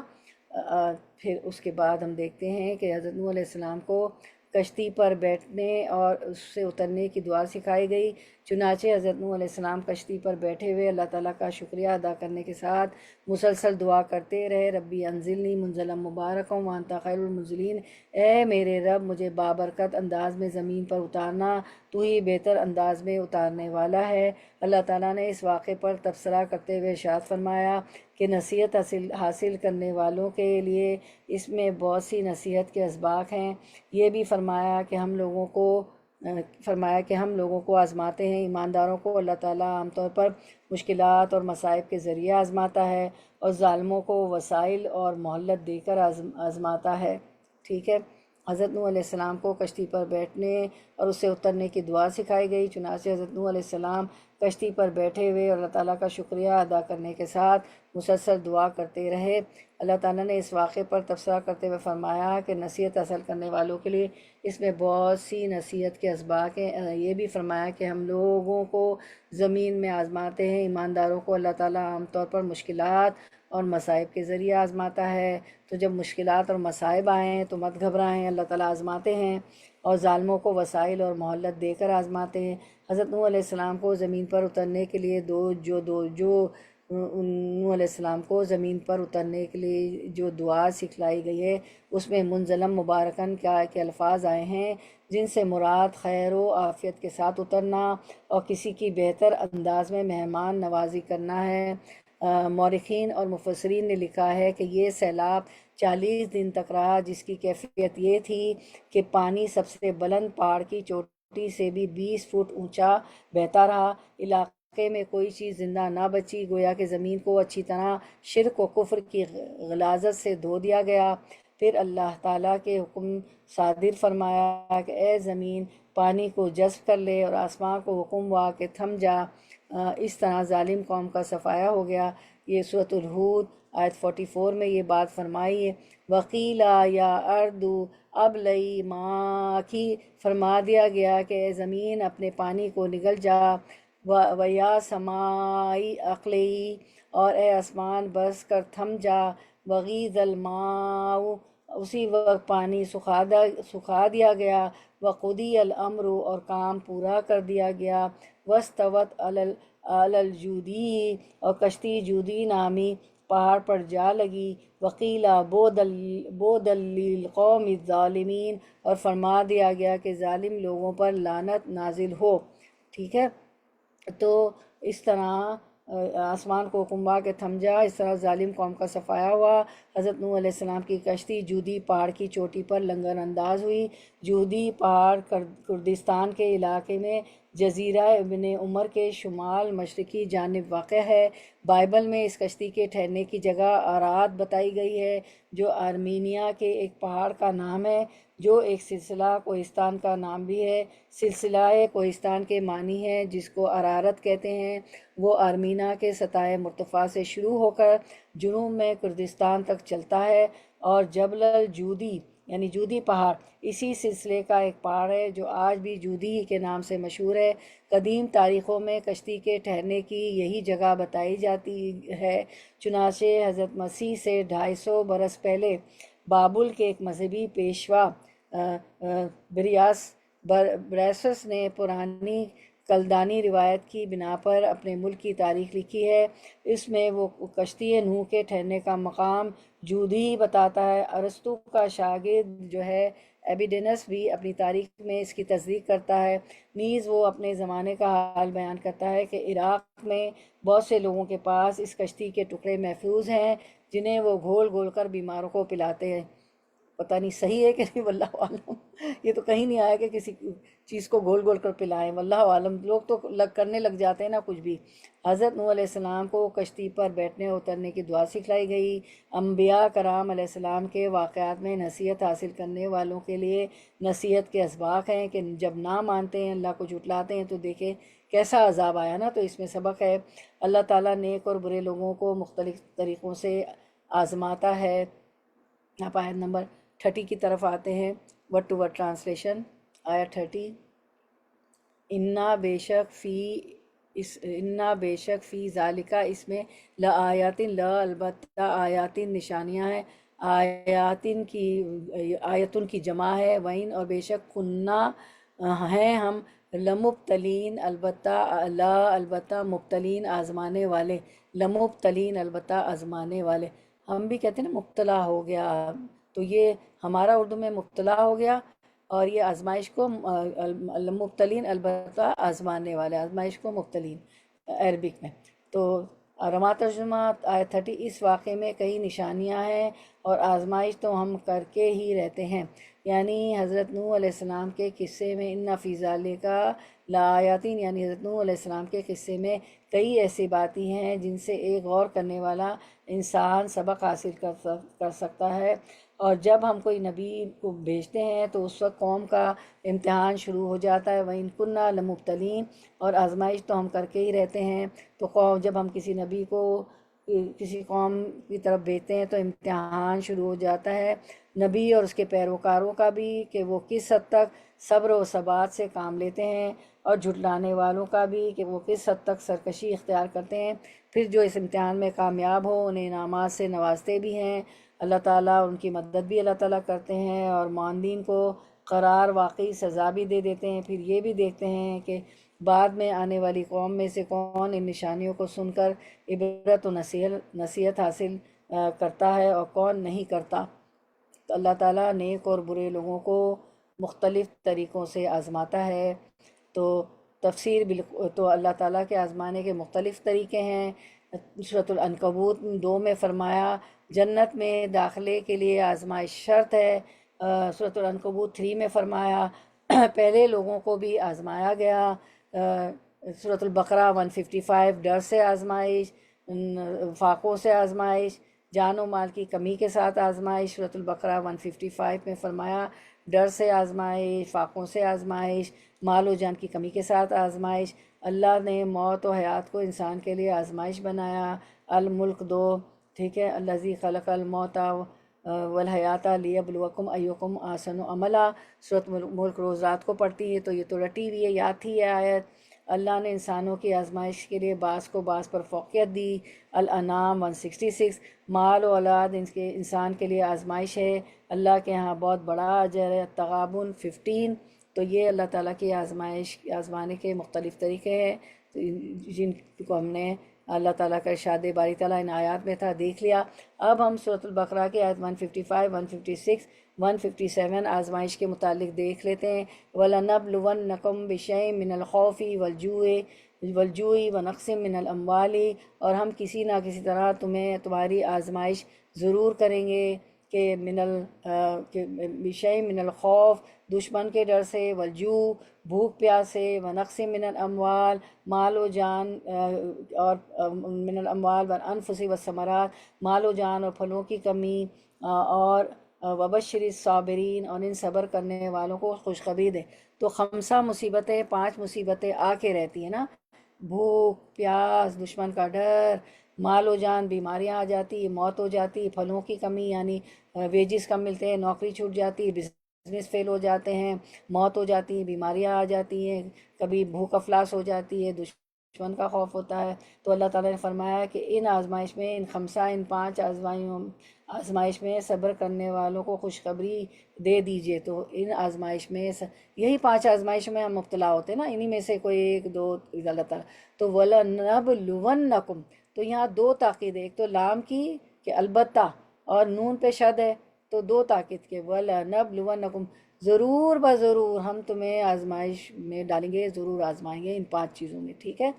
پھر اس کے بعد ہم دیکھتے ہیں کہ حضرت نوح علیہ السلام کو کشتی پر بیٹھنے اور اس سے اترنے کی دعا سکھائی گئی۔ چنانچہ حضرت نوح علیہ السلام کشتی پر بیٹھے ہوئے اللہ تعالیٰ کا شکریہ ادا کرنے کے ساتھ مسلسل دعا کرتے رہے، ربی انزلنی منزلا مبارکا وانت خیر المنزلین، اے میرے رب مجھے بابرکت انداز میں زمین پر اتارنا، تو ہی بہتر انداز میں اتارنے والا ہے۔ اللہ تعالیٰ نے اس واقعے پر تبصرہ کرتے ہوئے ارشاد فرمایا کہ نصیحت حاصل کرنے والوں کے لیے اس میں بہت سی نصیحت کے اسباق ہیں۔ یہ بھی فرمایا کہ ہم لوگوں کو آزماتے ہیں۔ ایمانداروں کو اللہ تعالیٰ عام طور پر مشکلات اور مصائب کے ذریعے آزماتا ہے، اور ظالموں کو وسائل اور مہلت دے کر آزماتا ہے۔ ٹھیک ہے، حضرت نوح علیہ السلام کو کشتی پر بیٹھنے اور اس سے اترنے کی دعا سکھائی گئی۔ چنانچہ حضرت نوح علیہ السلام کشتی پر بیٹھے ہوئے اور اللہ تعالیٰ کا شکریہ ادا کرنے کے ساتھ مسلسل دعا کرتے رہے۔ اللہ تعالیٰ نے اس واقعے پر تبصرہ کرتے ہوئے فرمایا کہ نصیحت حاصل کرنے والوں کے لیے اس میں بہت سی نصیحت کے اسباق ہیں۔ یہ بھی فرمایا کہ ہم لوگوں کو زمین میں آزماتے ہیں، ایمانداروں کو اللہ تعالیٰ عام طور پر مشکلات اور مصائب کے ذریعے آزماتا ہے۔ تو جب مشکلات اور مصائب آئیں تو مت گھبرائیں، اللہ تعالیٰ آزماتے ہیں، اور ظالموں کو وسائل اور مہلت دے کر آزماتے ہیں۔ حضرت نوح علیہ السلام کو زمین پر اترنے کے لیے نوح علیہ السلام کو زمین پر اترنے کے لیے جو دعا سکھلائی گئی ہے اس میں منزلم مبارکن کے الفاظ آئے ہیں، جن سے مراد خیر و عافیت کے ساتھ اترنا اور کسی کی بہتر انداز میں مہمان نوازی کرنا ہے۔ مورخین اور مفسرین نے لکھا ہے کہ یہ سیلاب 40 دن تک رہا، جس کی کیفیت یہ تھی کہ پانی سب سے بلند پہاڑ کی چوٹی سے بھی 20 فٹ اونچا بہتا رہا۔ علاقے میں کوئی چیز زندہ نہ بچی، گویا کہ زمین کو اچھی طرح شرک و کفر کی غلاظت سے دھو دیا گیا۔ پھر اللہ تعالیٰ کے حکم صادر فرمایا کہ اے زمین پانی کو جذب کر لے، اور آسمان کو حکم ہوا کہ تھم جا۔ اس طرح ظالم قوم کا صفایا ہو گیا۔ یہ سورۃ الہود آیت 44 میں یہ بات فرمائی ہے۔ وقیلا یا اردو ابلئی ماکی، فرما دیا گیا کہ اے زمین اپنے پانی کو نگل جا، ویا سمائی اقلئی، اور اے آسمان برس کر تھم جا، وغیض الماء، اسی وقت پانی سکھا دیا گیا، وقضی الامر، اور کام پورا کر دیا گیا، واستوت علی الجودی، اور کشتی جودی نامی پہاڑ پر جا لگی، وقیلا بعدا للقوم الظالمین، اور فرما دیا گیا کہ ظالم لوگوں پر لعنت نازل ہو۔ ٹھیک ہے، تو اس طرح آسمان کو حکم ہوا کہ تھم جا، اس طرح ظالم قوم کا صفایا ہوا۔ حضرت نوح علیہ السلام کی کشتی جودی پہاڑ کی چوٹی پر لنگر انداز ہوئی۔ جودی پہاڑ کردستان کے علاقے میں جزیرہ ابن عمر کے شمال مشرقی جانب واقع ہے۔ بائبل میں اس کشتی کے ٹھہرنے کی جگہ آرات بتائی گئی ہے، جو آرمینیا کے ایک پہاڑ کا نام ہے، جو ایک سلسلہ کوہستان کا نام بھی ہے۔ سلسلہ کوہستان کے معنی ہے جس کو ارارت کہتے ہیں، وہ آرمینا کے سطح مرتفع سے شروع ہو کر جنوب میں کردستان تک چلتا ہے، اور جبل الجودی یعنی جودی پہاڑ اسی سلسلے کا ایک پہاڑ ہے جو آج بھی جودی کے نام سے مشہور ہے۔ قدیم تاریخوں میں کشتی کے ٹھہرنے کی یہی جگہ بتائی جاتی ہے۔ چنانچہ حضرت مسیح سے 250 برس پہلے بابل کے ایک مذہبی پیشوا بریسس نے پرانی کلدانی روایت کی بنا پر اپنے ملک کی تاریخ لکھی ہے۔ اس میں وہ کشتی نوح کے ٹھہرنے کا مقام جودی بتاتا ہے۔ ارسطو کا شاگرد جو ہے ایبیڈینس بھی اپنی تاریخ میں اس کی تصدیق کرتا ہے۔ نیز وہ اپنے زمانے کا حال بیان کرتا ہے کہ عراق میں بہت سے لوگوں کے پاس اس کشتی کے ٹکڑے محفوظ ہیں، جنہیں وہ گھول گھول کر بیماروں کو پلاتے ہیں۔ پتہ نہیں صحیح ہے کہ نہیں، واللہ عالم۔ یہ تو کہیں نہیں آیا کہ کسی چیز کو گول گول کر پلائیں، واللہ عالم، لوگ تو کرنے لگ جاتے ہیں نا کچھ بھی۔ حضرت نوح علیہ السلام کو کشتی پر بیٹھنے اترنے کی دعا سکھلائی گئی۔ انبیاء کرام علیہ السلام کے واقعات میں نصیحت حاصل کرنے والوں کے لیے نصیحت کے اسباق ہیں کہ جب نہ مانتے ہیں، اللہ کو جھٹلاتے ہیں، تو دیکھیں کیسا عذاب آیا نا۔ تو اس میں سبق ہے، اللہ تعالیٰ نیک اور برے لوگوں کو مختلف طریقوں سے آزماتا ہے۔ آپ آیت نمبر 30 کی طرف آتے ہیں، ورڈ ٹو ورڈ ٹرانسلیشن۔ آیت 30، انا بے شک فی ذالکہ، اس میں لآیاتن، البتہ آیاتن نشانیاں ہیں، آیتن کی جمع ہے، وَإِن اور بے شک کننا ہیں ہم، لمبتلین البتہ مبتلین آزمانے والے، لمبتلین البتہ آزمانے والے۔ ہم بھی کہتے ہیں نا مبتلا ہو گیا، تو یہ ہمارا اردو میں مبتلا ہو گیا، اور یہ آزمائش کو مبتلین البتہ آزمانے والے، آزمائش کو مبتلین عربک میں۔ تو رما ترجمہ آیت 30، اس واقعے میں کئی نشانیاں ہیں اور آزمائش تو ہم کر کے ہی رہتے ہیں، یعنی حضرت نوح علیہ السلام کے قصے میں ان فی ذالک لآیاتین، یعنی حضرت نوح علیہ السلام کے قصے میں کئی ایسی باتیں ہیں جن سے ایک غور کرنے والا انسان سبق حاصل کر سکتا ہے۔ اور جب ہم کوئی نبی کو بھیجتے ہیں تو اس وقت قوم کا امتحان شروع ہو جاتا ہے، وَإِن كُنَّا لَمُبْتَلِينَ، اور آزمائش تو ہم کر کے ہی رہتے ہیں۔ تو جب ہم کسی نبی کو کسی قوم کی طرف بھیجتے ہیں تو امتحان شروع ہو جاتا ہے، نبی اور اس کے پیروکاروں کا بھی، کہ وہ کس حد تک صبر و ثبات سے کام لیتے ہیں، اور جھٹلانے والوں کا بھی کہ وہ کس حد تک سرکشی اختیار کرتے ہیں۔ پھر جو اس امتحان میں کامیاب ہو انہیں انعامات سے نوازتے بھی ہیں، اللہ تعالیٰ ان کی مدد بھی اللہ تعالیٰ کرتے ہیں، اور معاندین کو قرار واقعی سزا بھی دے دیتے ہیں۔ پھر یہ بھی دیکھتے ہیں کہ بعد میں آنے والی قوم میں سے کون ان نشانیوں کو سن کر عبرت و نصیحت حاصل کرتا ہے اور کون نہیں کرتا۔ تو اللہ تعالیٰ نیک اور برے لوگوں کو مختلف طریقوں سے آزماتا ہے۔ تو تفسیر تو اللہ تعالیٰ کے آزمانے کے مختلف طریقے ہیں۔ سورۃ العنکبوت 2 میں فرمایا جنت میں داخلے کے لیے آزمائش شرط ہے۔ سورۃ العنکبوت 3 میں فرمایا پہلے لوگوں کو بھی آزمایا گیا۔ سورۃ البقرہ 155 ڈر سے آزمائش، فاقوں سے آزمائش، جان و مال کی کمی کے ساتھ آزمائش۔ سورۃ البقرہ 155 میں فرمایا ڈر سے آزمائش، فاقوں سے آزمائش، مال و جان کی کمی کے ساتھ آزمائش۔ اللہ نے موت و حیات کو انسان کے لیے آزمائش بنایا۔ الملک 2، ٹھیک ہے، الذی خلق الموت والحیات لیبلوکم ایکم احسن عملا۔ سورۃ ملک روز رات کو پڑھتی ہے تو یہ تو رٹی ہوئی ہے، یاد تھی یہ آیت۔ اللہ نے انسانوں کی آزمائش کے لیے بعض کو بعض پر فوقیت دی۔ الانعام 166، مال و اولاد انسان کے لیے آزمائش ہے، اللہ کے ہاں بہت بڑا اجر ہے۔ التغابن 15، تو یہ اللہ تعالیٰ کی آزمانے کے مختلف طریقے ہیں جن کو ہم نے اللہ تعالیٰ کا ارشاد باری تعالیٰ ان آیات میں تھا دیکھ لیا۔ اب ہم سورۃ البقرہ کی آیت 155، 156، 157 آزمائش کے متعلق دیکھ لیتے ہیں۔ وَلَنَبْلُوَنَّكُمْ بِشَيْءٍ مِّنَ الْخَوْفِ وَالْجُوعِ وَنَقْصٍ مِّنَ الْأَمْوَالِ، اور ہم کسی نہ کسی طرح تمہاری آزمائش ضرور کریں گے، کہ بِشَيْءٍ مِّنَ الْخَوْفِ، دشمن کے ڈر سے، والجوع، بھوک پیاس سے، ونقص من الاموال، مال و جان، اور من الاموال والانفس والثمرات، مال و جان اور پھلوں کی کمی، اور وبشر الصابرین، اور ان صبر کرنے والوں کو خوشخبری دے۔ تو 5 مصیبتیں، 5 مصیبتیں آ کے رہتی ہیں نا، بھوک پیاس، دشمن کا ڈر، مال و جان، بیماریاں آ جاتی، موت ہو جاتی، پھلوں کی کمی یعنی ویجز کم ملتے ہیں، نوکری چھوٹ جاتی، بزنس فیل ہو جاتے ہیں، موت ہو جاتی ہے، بیماریاں آ جاتی ہیں، کبھی بھوک افلاس ہو جاتی ہے، دشمن کا خوف ہوتا ہے۔ تو اللہ تعالیٰ نے فرمایا کہ ان آزمائش میں، ان 5 آزمائش میں صبر کرنے والوں کو خوشخبری دے دیجئے۔ تو ان آزمائش میں، یہی 5 آزمائش میں ہم مبتلا ہوتے ہیں نا، انہی میں سے کوئی 1 2 اللہ تعالیٰ۔ تو وَلَنَبْلُوَنَّكُمْ، تو یہاں 2 تاکید ہے، ایک تو لام کی کہ البتہ، اور نون پہ شد ہے، تو 2 تاکید کے وَلَنَبْلُوَنَّكُمْ، ضرور بضرور ہم تمہیں آزمائش میں ڈالیں گے، ضرور آزمائیں گے ان 5 چیزوں میں، ٹھیک ہے،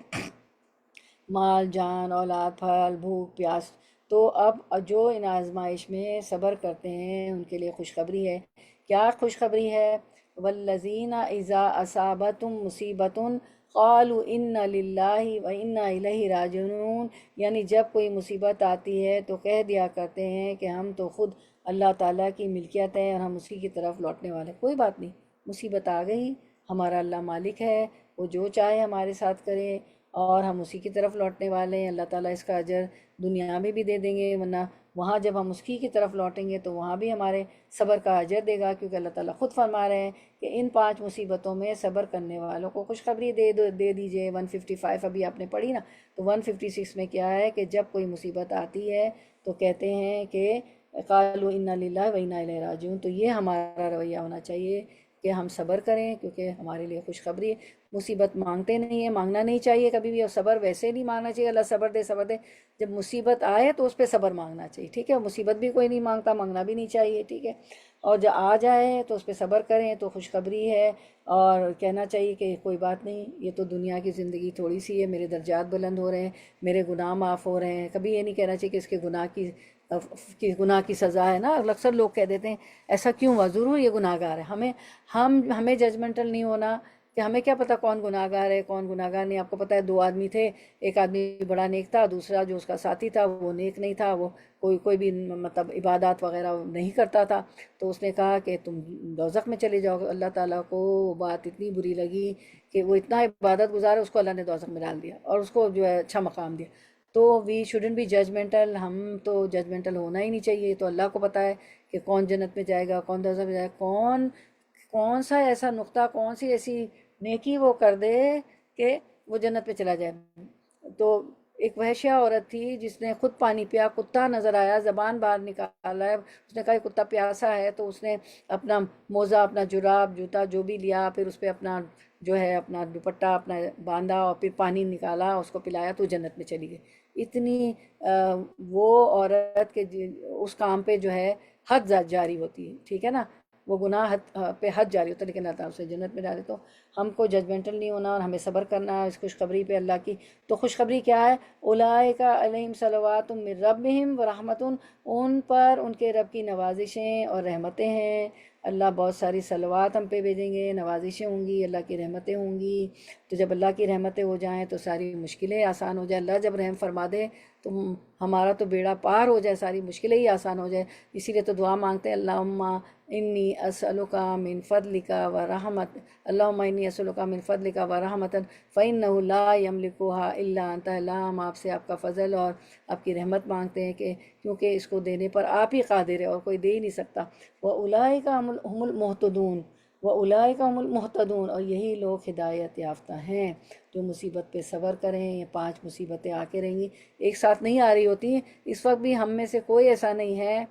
مال جان اولاد پھل بھوک پیاس۔ تو اب جو ان آزمائش میں صبر کرتے ہیں ان کے لیے خوشخبری ہے. کیا خوشخبری ہے؟ والذین اذا اصابتهم مصیبت قالوا ان للہ و انا الیہ راجعون، یعنی جب کوئی مصیبت آتی ہے تو کہہ دیا کرتے ہیں کہ ہم تو خود اللہ تعالیٰ کی ملکیت ہے اور ہم اسی کی طرف لوٹنے والے. کوئی بات نہیں، مصیبت آ گئی، ہمارا اللہ مالک ہے، وہ جو چاہے ہمارے ساتھ کرے اور ہم اسی کی طرف لوٹنے والے ہیں. اللہ تعالیٰ اس کا اجر دنیا میں بھی دے دیں گے، ورنہ وہاں جب ہم اس کی طرف لوٹیں گے تو وہاں بھی ہمارے صبر کا اجر دے گا، کیونکہ اللہ تعالیٰ خود فرما رہے ہیں کہ ان 5 مصیبتوں میں صبر کرنے والوں کو خوشخبری دے دیجئے. 155 ابھی آپ نے پڑھی نا، تو 156 میں کیا ہے کہ جب کوئی مصیبت آتی ہے تو کہتے ہیں کہ قالوا انا للہ و انا الیہ راجعون. تو یہ ہمارا رویہ ہونا چاہیے کہ ہم صبر کریں، کیونکہ ہمارے لیے خوشخبری ہے. مصیبت مانگتے نہیں ہیں، مانگنا نہیں چاہیے کبھی بھی، اور صبر ویسے نہیں مانگنا چاہیے. اللہ صبر دے صبر دے، جب مصیبت آئے تو اس پہ صبر مانگنا چاہیے، ٹھیک ہے. مصیبت بھی کوئی نہیں مانگتا، مانگنا بھی نہیں چاہیے، ٹھیک ہے. اور جب آ جائے تو اس پہ صبر کریں تو خوشخبری ہے. اور کہنا چاہیے کہ کوئی بات نہیں، یہ تو دنیا کی زندگی تھوڑی سی ہے، میرے درجات بلند ہو رہے ہیں، میرے گناہ معاف ہو رہے ہیں. کبھی یہ نہیں کہنا چاہیے کہ اس کے گناہ کی سزا ہے نا. اکثر لوگ کہہ دیتے ہیں ایسا کیوں ہوا، ضرور یہ گناہ گار ہے. ہمیں ججمنٹل نہیں ہونا کہ ہمیں کیا پتہ کون گناہ گار ہے کون گناہ گار نہیں. آپ کو پتہ ہے 2 آدمی تھے، ایک آدمی بڑا نیک تھا، دوسرا جو اس کا ساتھی تھا وہ نیک نہیں تھا، وہ کوئی بھی مطلب عبادات وغیرہ نہیں کرتا تھا. تو اس نے کہا کہ تم دوزخ میں چلے جاؤ. اللہ تعالیٰ کو وہ بات اتنی بری لگی کہ وہ اتنا عبادت گزار ہے، اس کو اللہ نے دوزخ میں ڈال دیا اور اس کو جو ہے اچھا مقام دیا. تو وی شوڈنٹ بی ججمنٹل، ہم تو ججمنٹل ہونا ہی نہیں چاہیے. تو اللہ کو پتہ ہے کہ کون جنت میں جائے گا، کون دوزخ میں جائے گا، کون سا ایسا نقطہ، کون سی ایسی نیکی وہ کر دے کہ وہ جنت پہ چلا جائے. تو ایک وحشیہ عورت تھی جس نے خود پانی پیا، کتا نظر آیا، زبان باہر نکالا ہے، اس نے کہا یہ کتا پیاسا ہے، تو اس نے اپنا موزہ، اپنا جراب، جوتا جو بھی لیا، پھر اس پہ اپنا جو ہے اپنا دوپٹہ اپنا باندھا اور پھر پانی نکالا، اس کو پلایا تو جنت میں چلی گئی. اتنی وہ عورت کے اس کام پہ جو ہے حد جاری ہوتی ہے، ٹھیک ہے نا. وہ گناہ پہ حد جاری ہوتا ہے، لیکن اللہ تعالیٰ اسے جنت میں ڈالے. تو ہم کو ججمنٹل نہیں ہونا اور ہمیں صبر کرنا ہے اس خوشخبری پہ اللہ کی. تو خوشخبری کیا ہے؟ اولئک علیہم صلوات من ربہم ورحمۃ، ان پر ان کے رب کی نوازشیں اور رحمتیں ہیں. اللہ بہت ساری صلوات ہم پہ بھیجیں گے، نوازشیں ہوں گی، اللہ کی رحمتیں ہوں گی. تو جب اللہ کی رحمتیں ہو جائیں تو ساری مشکلیں آسان ہو جائیں. اللہ جب رحم فرما دے تو ہمارا تو بیڑا پار ہو جائے، ساری مشکلیں ہی آسان ہو جائے. اسی لیے تو دعا مانگتے ہیں اللہم انی اسألک من فضلک ورحمت، اللہم انی اسألک من فضلک ورحمتا فإنہ لا یملکها الا انت. اللہ ہم آپ سے آپ کا فضل اور آپ کی رحمت مانگتے ہیں کہ کیونکہ اس کو دینے پر آپ ہی قادر ہے اور کوئی دے ہی نہیں سکتا. وَأُولَئِکَ هُمُ الْمُهْتَدُونَ وَأُولَئِکَ هُمُ الْمُهْتَدُونَ، اور یہی لوگ ہدایت یافتہ ہیں جو مصیبت پہ صبر کریں. یہ 5 مصیبتیں آ کے رہیں گی، ایک ساتھ نہیں آ رہی ہوتی ہیں. اس وقت بھی ہم میں سے کوئی ایسا نہیں ہے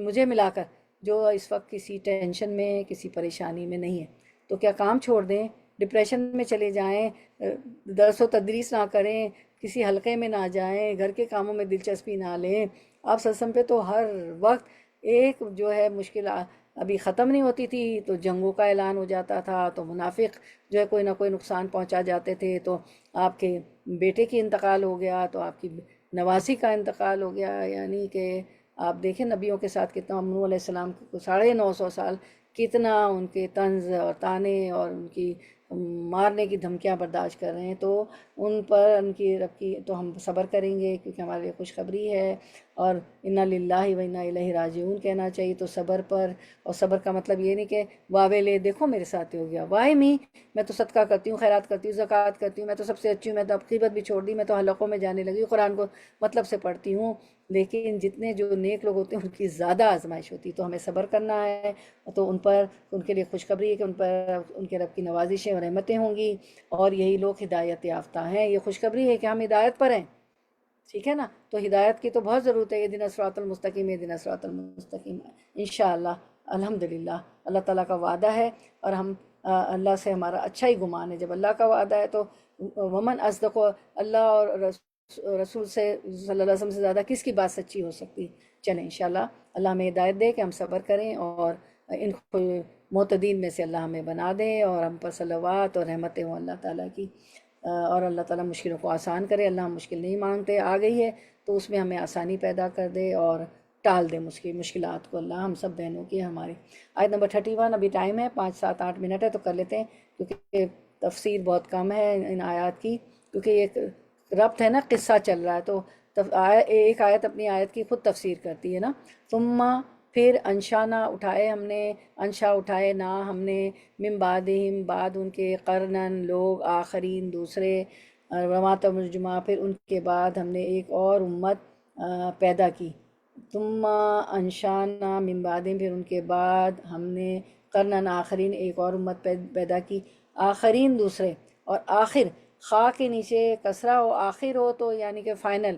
مجھے ملا کر جو اس وقت کسی ٹینشن میں، کسی پریشانی میں نہیں ہے. تو کیا کام چھوڑ دیں، ڈپریشن میں چلے جائیں، درس و تدریس نہ کریں، کسی حلقے میں نہ جائیں، گھر کے کاموں میں دلچسپی نہ لیں؟ آپ سسم پہ تو ہر وقت ایک جو ہے مشکل ابھی ختم نہیں ہوتی تھی تو جنگوں کا اعلان ہو جاتا تھا، تو منافق جو ہے کوئی نہ کوئی نقصان پہنچا جاتے تھے. تو آپ کے بیٹے کی انتقال ہو گیا، تو آپ کی نواسی کا انتقال ہو گیا. یعنی کہ آپ دیکھیں نبیوں کے ساتھ کتنا، نوح علیہ السلام کو 950 سال کتنا ان کے طنز اور طعنے اور ان کی مارنے کی دھمکیاں برداشت کر رہے ہیں. تو ان پر ان کی رب کی تو ہم صبر کریں گے کیونکہ ہمارے لیے خوشخبری ہے. اور انا للہ و انا الیہ راجعون کہنا چاہیے. تو صبر پر، اور صبر کا مطلب یہ نہیں کہ واوے لے دیکھو میرے ساتھ ہو گیا، وائی می، میں تو صدقہ کرتی ہوں، خیرات کرتی ہوں، زکوٰۃ کرتی ہوں، میں تو سب سے اچھی ہوں، میں تو اب غیبت بھی چھوڑ دی، میں تو حلقوں میں جانے لگی، قرآن کو مطلب سے پڑھتی ہوں. لیکن جتنے جو نیک لوگ ہوتے ہیں ان کی زیادہ آزمائش ہوتی ہے. تو ہمیں صبر کرنا ہے. تو ان پر ان کے لیے خوشخبری ہے کہ ان پر ان کے رب کی نوازشیں اور رحمتیں ہوں گی، اور یہی لوگ ہدایت یافتہ ہیں. یہ خوشخبری ہے کہ ہم ہدایت پر ہیں، ٹھیک ہے نا. تو ہدایت کی تو بہت ضرورت ہے. اہدنا الصراط المستقیم، اہدنا الصراط المستقیم. انشاءاللہ، الحمدللہ اللہ تعالیٰ کا وعدہ ہے اور ہم اللہ سے ہمارا اچھا ہی گمان ہے. جب اللہ کا وعدہ ہے تو ومن اصدق، اللہ اور رسول سے صلی اللہ علیہ وسلم سے زیادہ کس کی بات سچی ہو سکتی. چلیں انشاءاللہ اللہ ہمیں ہدایت دے کہ ہم صبر کریں اور ان معتدین میں سے اللہ ہمیں بنا دے، اور ہم پر صلوات اور رحمتیں ہوں اللہ تعالیٰ کی، اور اللہ تعالیٰ مشکلوں کو آسان کرے. اللہ ہم مشکل نہیں مانگتے، آ گئی ہے تو اس میں ہمیں آسانی پیدا کر دے اور ٹال دے مشکلات کو اللہ ہم سب بہنوں کی ہماری۔ آیت نمبر 31، ابھی ٹائم ہے 5 7 8 منٹ ہے تو کر لیتے ہیں، کیونکہ تفسیر بہت کم ہے ان آیات کی، کیونکہ یہ ربط ہے نا، قصہ چل رہا ہے، تو ایک آیت اپنی آیت کی خود تفسیر کرتی ہے نا۔ ثم پھر انشانا اٹھائے ہم نے، انشا اٹھائے نہ ہم نے، من بعدہم بعد ان کے، قرنن لوگ، آخرین دوسرے، وما ترجمہ پھر ان کے بعد ہم نے ایک اور امت پیدا کی۔ ثم انشانا من بعدہم پھر ان کے بعد ہم نے، قرنن آخرین ایک اور امت پیدا کی، آخرین دوسرے، اور آخر خا کے نیچے کسرہ ہو آخر ہو تو یعنی کہ فائنل،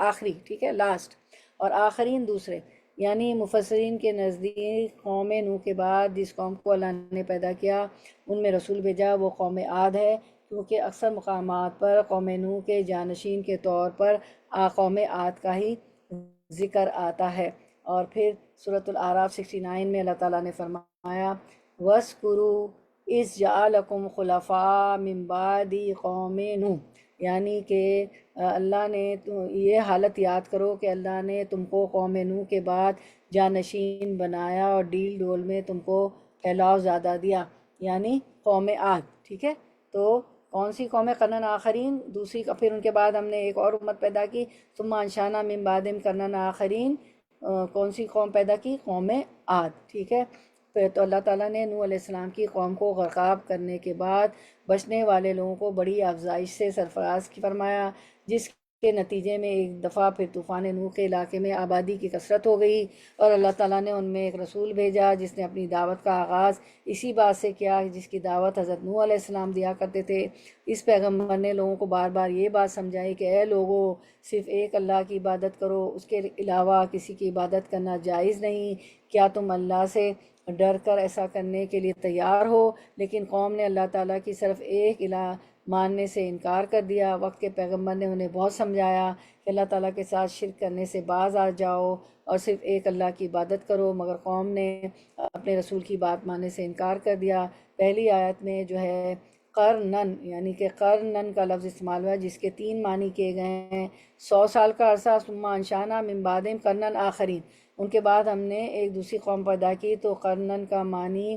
آخری، ٹھیک ہے، لاسٹ، اور آخرین دوسرے، یعنی مفسرین کے نزدیک قوم نوح کے بعد جس قوم کو اللہ نے پیدا کیا ان میں رسول بھیجا وہ قوم عاد ہے، کیونکہ اکثر مقامات پر قوم نوح کے جانشین کے طور پر قوم عاد کا ہی ذکر آتا ہے۔ اور پھر سورۃ الاعراف 69 میں اللہ تعالیٰ نے فرمایا وَاذْكُرُوا اِذْ جَعَلَكُمْ خُلَفَاءَ مِن بَعْدِ قوم نوح، یعنی کہ اللہ نے یہ حالت یاد کرو کہ اللہ نے تم کو قوم نوح کے بعد جانشین بنایا اور ڈیل ڈول میں تم کو پھیلاؤ زیادہ دیا، یعنی قوم عاد، ٹھیک ہے۔ تو کون سی قوم؟ قرنن آخرین دوسری، پھر ان کے بعد ہم نے ایک اور امت پیدا کی، ثم انشانا من بعدہم قرنن آخرین، کون سی قوم پیدا کی؟ قوم عاد، ٹھیک ہے۔ پھر تو اللہ تعالیٰ نے نوح علیہ السلام کی قوم کو غرقاب کرنے کے بعد بچنے والے لوگوں کو بڑی افزائش سے سرفراز فرمایا، جس کے نتیجے میں ایک دفعہ پھر طوفان نوح کے علاقے میں آبادی کی کثرت ہو گئی، اور اللہ تعالیٰ نے ان میں ایک رسول بھیجا جس نے اپنی دعوت کا آغاز اسی بات سے کیا جس کی دعوت حضرت نوح علیہ السلام دیا کرتے تھے۔ اس پیغمبر نے لوگوں کو بار بار یہ بات سمجھائی کہ اے لوگو، صرف ایک اللہ کی عبادت کرو، اس کے علاوہ کسی کی عبادت کرنا جائز نہیں۔ کیا تم اللہ سے ڈر کر ایسا کرنے کے لیے تیار ہو؟ لیکن قوم نے اللہ تعالیٰ کی صرف ایک الہ ماننے سے انکار کر دیا۔ وقت کے پیغمبر نے انہیں بہت سمجھایا کہ اللہ تعالیٰ کے ساتھ شرک کرنے سے باز آ جاؤ اور صرف ایک اللہ کی عبادت کرو، مگر قوم نے اپنے رسول کی بات ماننے سے انکار کر دیا۔ پہلی آیت میں جو ہے قرنن، یعنی کہ قرنن کا لفظ استعمال ہوا ہے جس کے 3 معنی کیے گئے ہیں، 100 سال کا عرصہ، ثم انشانا من بعدہم قرنن آخرین، ان کے بعد ہم نے ایک دوسری قوم پیدا کی، تو قرنن کا معنی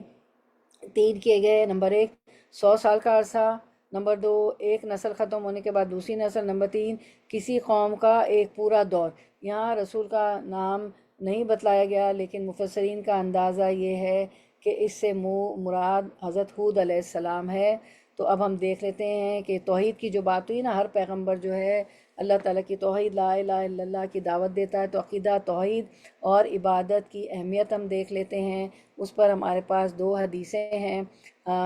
3 کیے گئے، نمبر 1 100 سال کا عرصہ، نمبر 2 ایک نسل ختم ہونے کے بعد دوسری نسل، نمبر 3 کسی قوم کا ایک پورا دور۔ یہاں رسول کا نام نہیں بتلایا گیا، لیکن مفسرین کا اندازہ یہ ہے کہ اس سے مراد حضرت ہود علیہ السلام ہے۔ تو اب ہم دیکھ لیتے ہیں کہ توحید کی جو بات ہوئی نا، ہر پیغمبر جو ہے اللہ تعالیٰ کی توحید لا الہ الا اللہ کی دعوت دیتا ہے، تو عقیدہ توحید اور عبادت کی اہمیت ہم دیکھ لیتے ہیں۔ اس پر ہمارے پاس 2 حدیثیں ہیں۔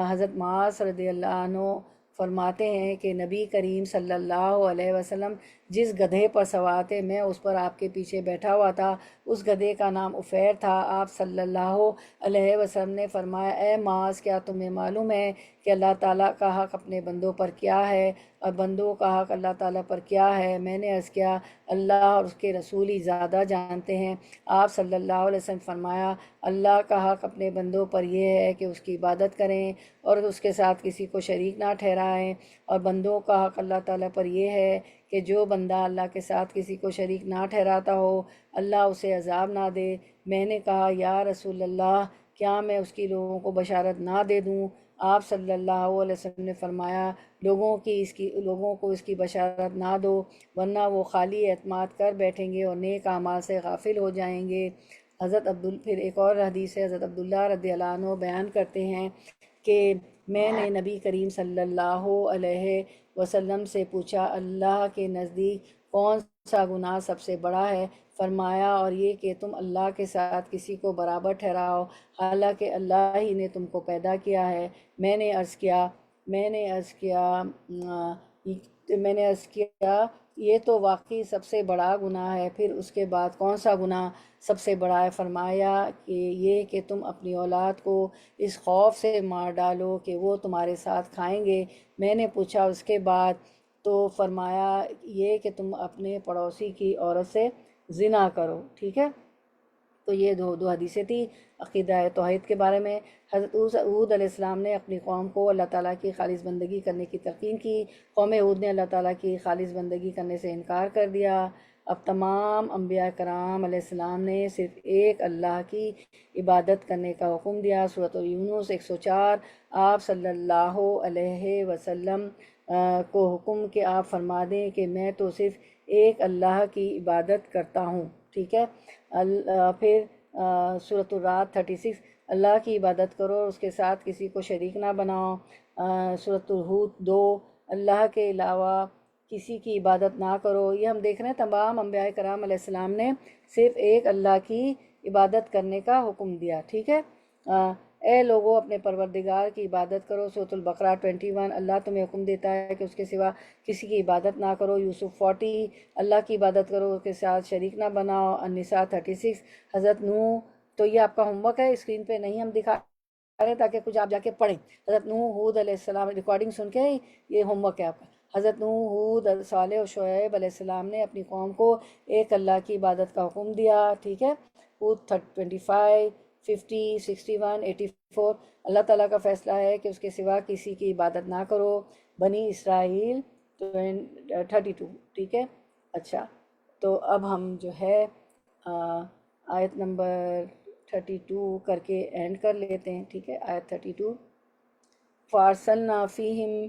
حضرت معاذ رضی اللہ عنہ فرماتے ہیں کہ نبی کریم صلی اللہ علیہ وسلم جس گدھے پر سوار تھے میں اس پر آپ کے پیچھے بیٹھا ہوا تھا، اس گدھے کا نام عفیر تھا۔ آپ صلی اللہ علیہ وسلم نے فرمایا اے معاذ، کیا تمہیں معلوم ہے کہ اللہ تعالیٰ کا حق اپنے بندوں پر کیا ہے اور بندوں کا حق اللہ تعالیٰ پر کیا ہے؟ میں نے عرض کیا اللہ اور اس کے رسول ہی زیادہ جانتے ہیں۔ آپ صلی اللہ علیہ وسلم فرمایا اللہ کا حق اپنے بندوں پر یہ ہے کہ اس کی عبادت کریں اور اس کے ساتھ کسی کو شریک نہ ٹھہرائیں، اور بندوں کا حق اللہ تعالیٰ پر یہ ہے کہ جو بندہ اللہ کے ساتھ کسی کو شریک نہ ٹھہراتا ہو اللہ اسے عذاب نہ دے۔ میں نے کہا یا رسول اللہ، کیا میں اس کی لوگوں کو بشارت نہ دے دوں؟ آپ صلی اللہ علیہ وسلم نے فرمایا لوگوں کو اس کی بشارت نہ دو، ورنہ وہ خالی اعتماد کر بیٹھیں گے اور نیک اعمال سے غافل ہو جائیں گے۔ پھر ایک اور حدیث ہے، حضرت عبداللہ رضی اللہ عنہ بیان کرتے ہیں کہ میں نے نبی کریم صلی اللہ علیہ وسلم سے پوچھا اللہ کے نزدیک کون سا گناہ سب سے بڑا ہے؟ فرمایا اور یہ کہ تم اللہ کے ساتھ کسی کو برابر ٹھہراؤ حالانکہ اللہ ہی نے تم کو پیدا کیا ہے۔ میں نے عرض کیا یہ تو واقعی سب سے بڑا گناہ ہے، پھر اس کے بعد کون سا گناہ سب سے بڑا ہے؟ فرمایا کہ یہ کہ تم اپنی اولاد کو اس خوف سے مار ڈالو کہ وہ تمہارے ساتھ کھائیں گے۔ میں نے پوچھا اس کے بعد؟ تو فرمایا یہ کہ تم اپنے پڑوسی کی عورت سے زنا کرو، ٹھیک ہے۔ تو یہ دو حدیثیں تھی عقیدہ توحید کے بارے میں۔ حضرت ہود علیہ السلام نے اپنی قوم کو اللہ تعالیٰ کی خالص بندگی کرنے کی تلقین کی، قوم ہود نے اللہ تعالیٰ کی خالص بندگی کرنے سے انکار کر دیا۔ اب تمام انبیاء کرام علیہ السلام نے صرف ایک اللہ کی عبادت کرنے کا حکم دیا۔ سورۃ یونس 104۔ آپ صلی اللہ علیہ وسلم کو حکم کہ آپ فرما دیں کہ میں تو صرف ایک اللہ کی عبادت کرتا ہوں، ٹھیک ہے۔ پھر سورۃ الرعد 36، اللہ کی عبادت کرو اور اس کے ساتھ کسی کو شریک نہ بناؤ۔ سورۃ الہود 2، اللہ کے علاوہ کسی کی عبادت نہ کرو۔ یہ ہم دیکھ رہے ہیں تمام انبیاء کرام علیہ السلام نے صرف ایک اللہ کی عبادت کرنے کا حکم دیا، ٹھیک ہے۔ اے لوگوں اپنے پروردگار کی عبادت کرو۔ سورۃ البقرہ 21، اللہ تمہیں حکم دیتا ہے کہ اس کے سوا کسی کی عبادت نہ کرو۔ یوسف 40، اللہ کی عبادت کرو اس کے ساتھ شریک نہ بناؤ۔ النساء 36۔ حضرت نوح، تو یہ آپ کا ہوم ورک ہے، اسکرین پہ نہیں ہم دکھا رہے تاکہ کچھ آپ جا کے پڑھیں۔ حضرت نوح، ہود علیہ السلام، ریکارڈنگ سن کے یہ ہوم ورک ہے آپ کا۔ حضرت نوح، ہود، صالح اور شعیب علیہ السلام نے اپنی قوم کو ایک اللہ کی عبادت کا حکم دیا، ٹھیک ہے۔ ہود 25، 50، 61، 84۔ اللہ تعالیٰ کا فیصلہ ہے کہ اس کے سوا کسی کی عبادت نہ کرو۔ بنی اسرائیل 32، ٹھیک ہے۔ اچھا، تو اب ہم جو ہے آیت نمبر 32 کر کے اینڈ کر لیتے ہیں، ٹھیک ہے۔ آیت 32، فارسلنا فیہم،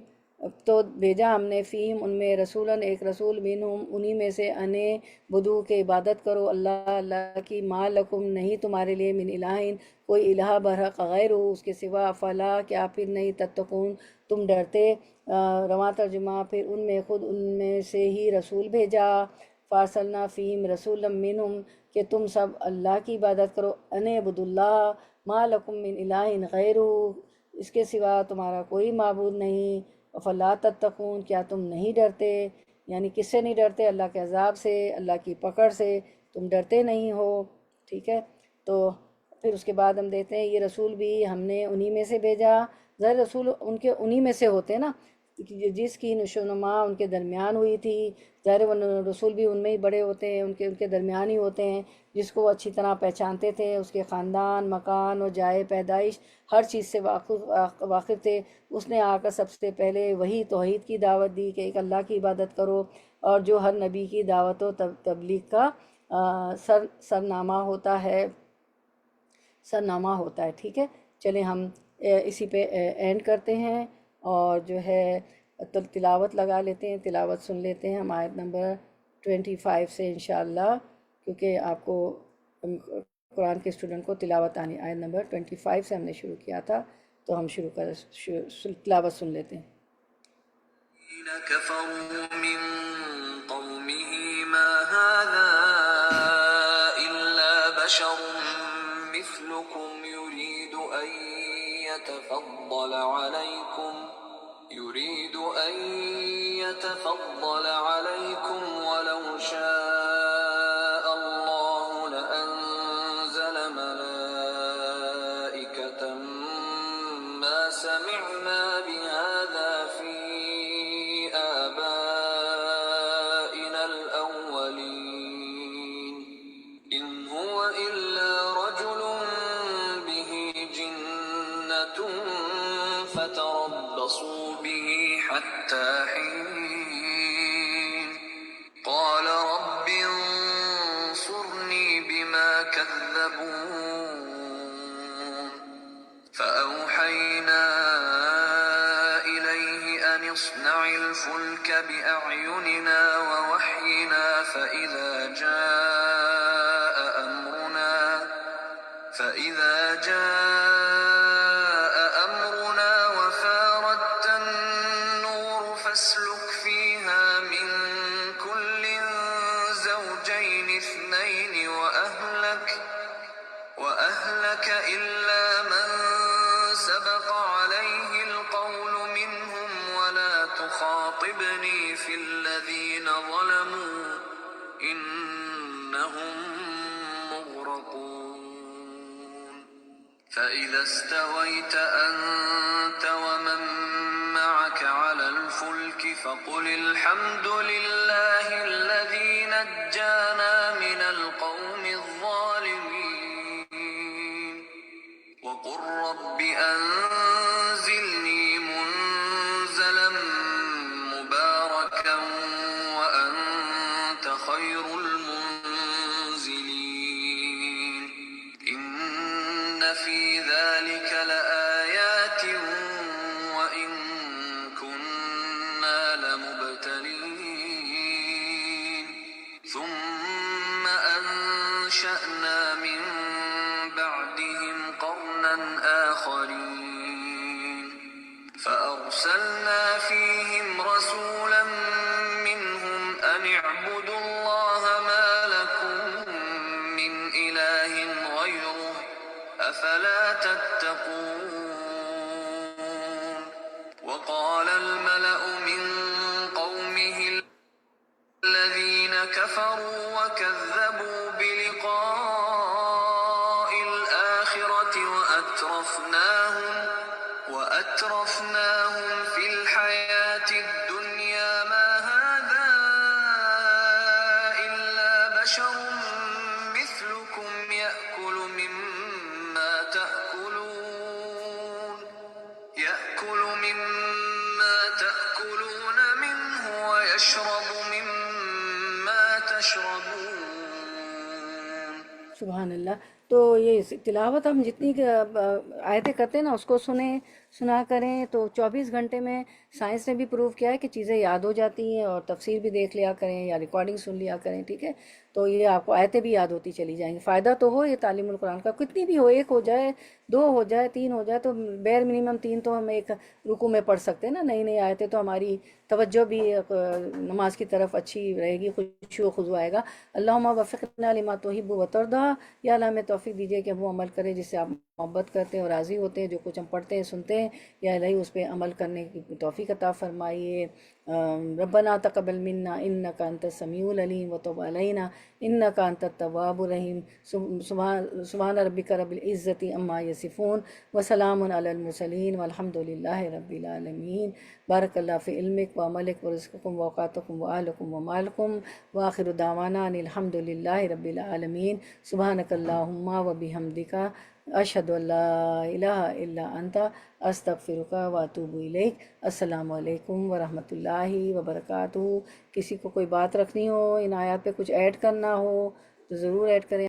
تو بھیجا ہم نے، فیہم ان میں، رسولاً ایک رسول، منہم انہی میں سے، انے بدو کہ عبادت کرو اللہ کی، ما لکم نہیں تمہارے لیے، من الہین کوئی الہ برحق غیر اس کے سوا، افلا کیا پھر نہیں، تتقون تم ڈرتے۔ رواں ترجمہ، پھر ان میں خود ان میں سے ہی رسول بھیجا، فارسلنا فیہم رسولا منہم کہ تم سب اللہ کی عبادت کرو، انے عبد اللہ، ما لکم من الہ غیر اس کے سوا تمہارا کوئی معبود نہیں، فلا تتقون کیا تم نہیں ڈرتے، یعنی کس سے نہیں ڈرتے؟ اللہ کے عذاب سے، اللہ کی پکڑ سے تم ڈرتے نہیں ہو، ٹھیک ہے۔ تو پھر اس کے بعد ہم دیکھتے ہیں یہ رسول بھی ہم نے انہی میں سے بھیجا، ظاہر رسول ان کے انہی میں سے ہوتے ہیں نا، جس کی نشو و نما ان کے درمیان ہوئی تھی، ظاہر وہ رسول بھی ان میں ہی بڑے ہوتے ہیں، ان کے درمیان ہی ہوتے ہیں، جس کو وہ اچھی طرح پہچانتے تھے، اس کے خاندان، مکان اور جائے پیدائش ہر چیز سے واقف تھے۔ اس نے آ کر سب سے پہلے وہی توحید کی دعوت دی کہ ایک اللہ کی عبادت کرو، اور جو ہر نبی کی دعوت و تبلیغ کا سرنامہ ہوتا ہے، ٹھیک ہے۔ چلیں ہم اسی پہ اینڈ کرتے ہیں، اور جو ہے تلاوت لگا لیتے ہیں، تلاوت سن لیتے ہیں ہم آیت نمبر 25 سے انشاءاللہ، کیونکہ آپ کو قرآن کے اسٹوڈنٹ کو تلاوت آنی۔ آیت نمبر 25 سے ہم نے شروع کیا تھا، تو ہم تلاوت سن لیتے ہیں۔ كفروا من قومه ما هذا إلا بشر مثلكم يريد أن يتفضل عليكم ولو شاء الله لأنزل ملائكة ما سمعنا بهذا في آبائنا الأولين إن هو إلا رجل به جنة فتربصوا به حتى حين قال رب انصرني بما كذبون فأوحينا إليه أن اصنع الفلك بأعيننا ووحينا فإذا جاء أمرنا وفاردت النور فاسلك فيها من كل زوجين اثنين وأهلك إلا من سبق عليه القول منهم ولا تخاطبني في الذين ظلموا إنهم مغرقون فإذا استويت أنت ومن معك على الفلك فقل الحمد لله الذي نجانا من القوم الظالمين وقل رب أنزلني منزلا مباركا وأنت خير في ذلك لآيات وإن كنا لمبتلين ثم أنشأنا من بعدهم قرنا آخرين فأرسلنا فيهم رسولا منهم أن اعبدوا الله ما لكم من إله غيره أفلا تتقون وقال الملأ من قومه الذين كفروا وكذبوا بلقاء الآخرة وأترفناهم في الحياة الدنيا ما هذا إلا بشر مثلكم يأكل مما تأكلون منه ويشرب مما تشربون. سبحان اللہ. تو یہ تلاوت ہم جتنی آیتیں کرتے ہیں نا اس کو سنا کریں تو 24 گھنٹے میں سائنس نے بھی پروو کیا ہے کہ چیزیں یاد ہو جاتی ہیں، اور تفسیر بھی دیکھ لیا کریں یا ریکارڈنگ سن لیا کریں، ٹھیک ہے؟ تو یہ آپ کو آیتیں بھی یاد ہوتی چلی جائیں گی. فائدہ تو ہو یہ تعلیم القرآن کا، کتنی بھی ہو، ایک ہو جائے، دو ہو جائے، تین ہو جائے، تو بیر منیمم 3 تو ہم ایک رکوع میں پڑھ سکتے ہیں نا. نئی نئی آیتیں تو ہماری توجہ بھی نماز کی طرف اچھی رہے گی، خشوع و خضوع آئے گا. اللہم وفقنا لما تحب و ترضی، یا اللہ ہمیں توفیق دیجیے کہ ہم وہ عمل کریں جس سے آپ محبت کرتے ہیں اور راضی ہوتے ہیں. جو کچھ ہم پڑھتے ہیں سنتے ہیں یا الہی اس پہ عمل کرنے کی توفیق عطا فرمائیے. ربنا تقبل منا انک انت السمیع العلیم وتب علینا انک انت التواب الرحیم. سبحان ربک رب العزت عما یصفون وسلام علی المرسلین والحمد للہ رب العالمین. بارک اللہ فی علمک و عملک و رزقکم و اوقاتکم و اہلکم و مالکم وآخر دعوانا ان الحمد للہ رب العالمین. سبحانک اللہم و بحمدک اشہد ان لا الہ الا انت استغفرک و اتوب الیک. السلام علیکم ورحمۃ اللہ وبرکاتہ. کسی کو کوئی بات رکھنی ہو، ان آیات پہ کچھ ایڈ کرنا ہو تو ضرور ایڈ کریں.